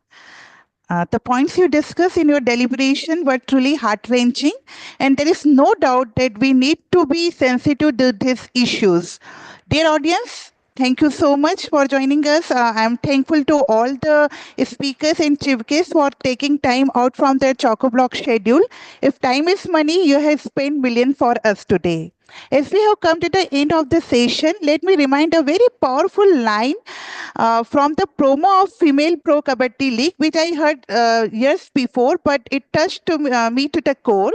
The points you discussed in your deliberation were truly heart-wrenching, and there is no doubt that we need to be sensitive to these issues. Dear audience, Thank you so much for joining us. I'm thankful to all the speakers and chief guests for taking time out from their chock-a-block schedule. If time is money, you have spent millions for us today. As we have come to the end of the session, let me remind a very powerful line from the promo of Female Pro Kabaddi League, which I heard years before, but it touched me to the core.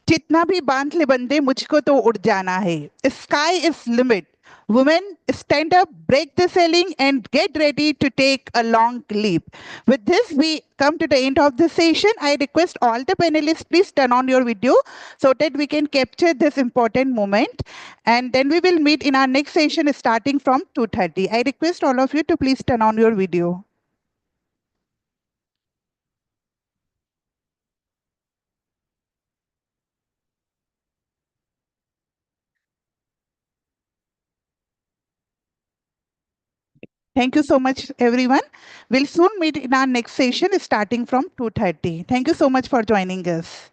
जितना भी बांध ले बंदे मुझको तो उड़ जाना है sky is limit women stand up break the ceiling and get ready to take a long leap with this we come to the end of the session I request all the panelists please turn on your video so that we can capture this important moment and then we will meet in our next session starting from 2:30 I request all of you to please turn on your video. Thank you so much, everyone. We'll soon meet in our next session starting from 2:30. Thank you so much for joining us.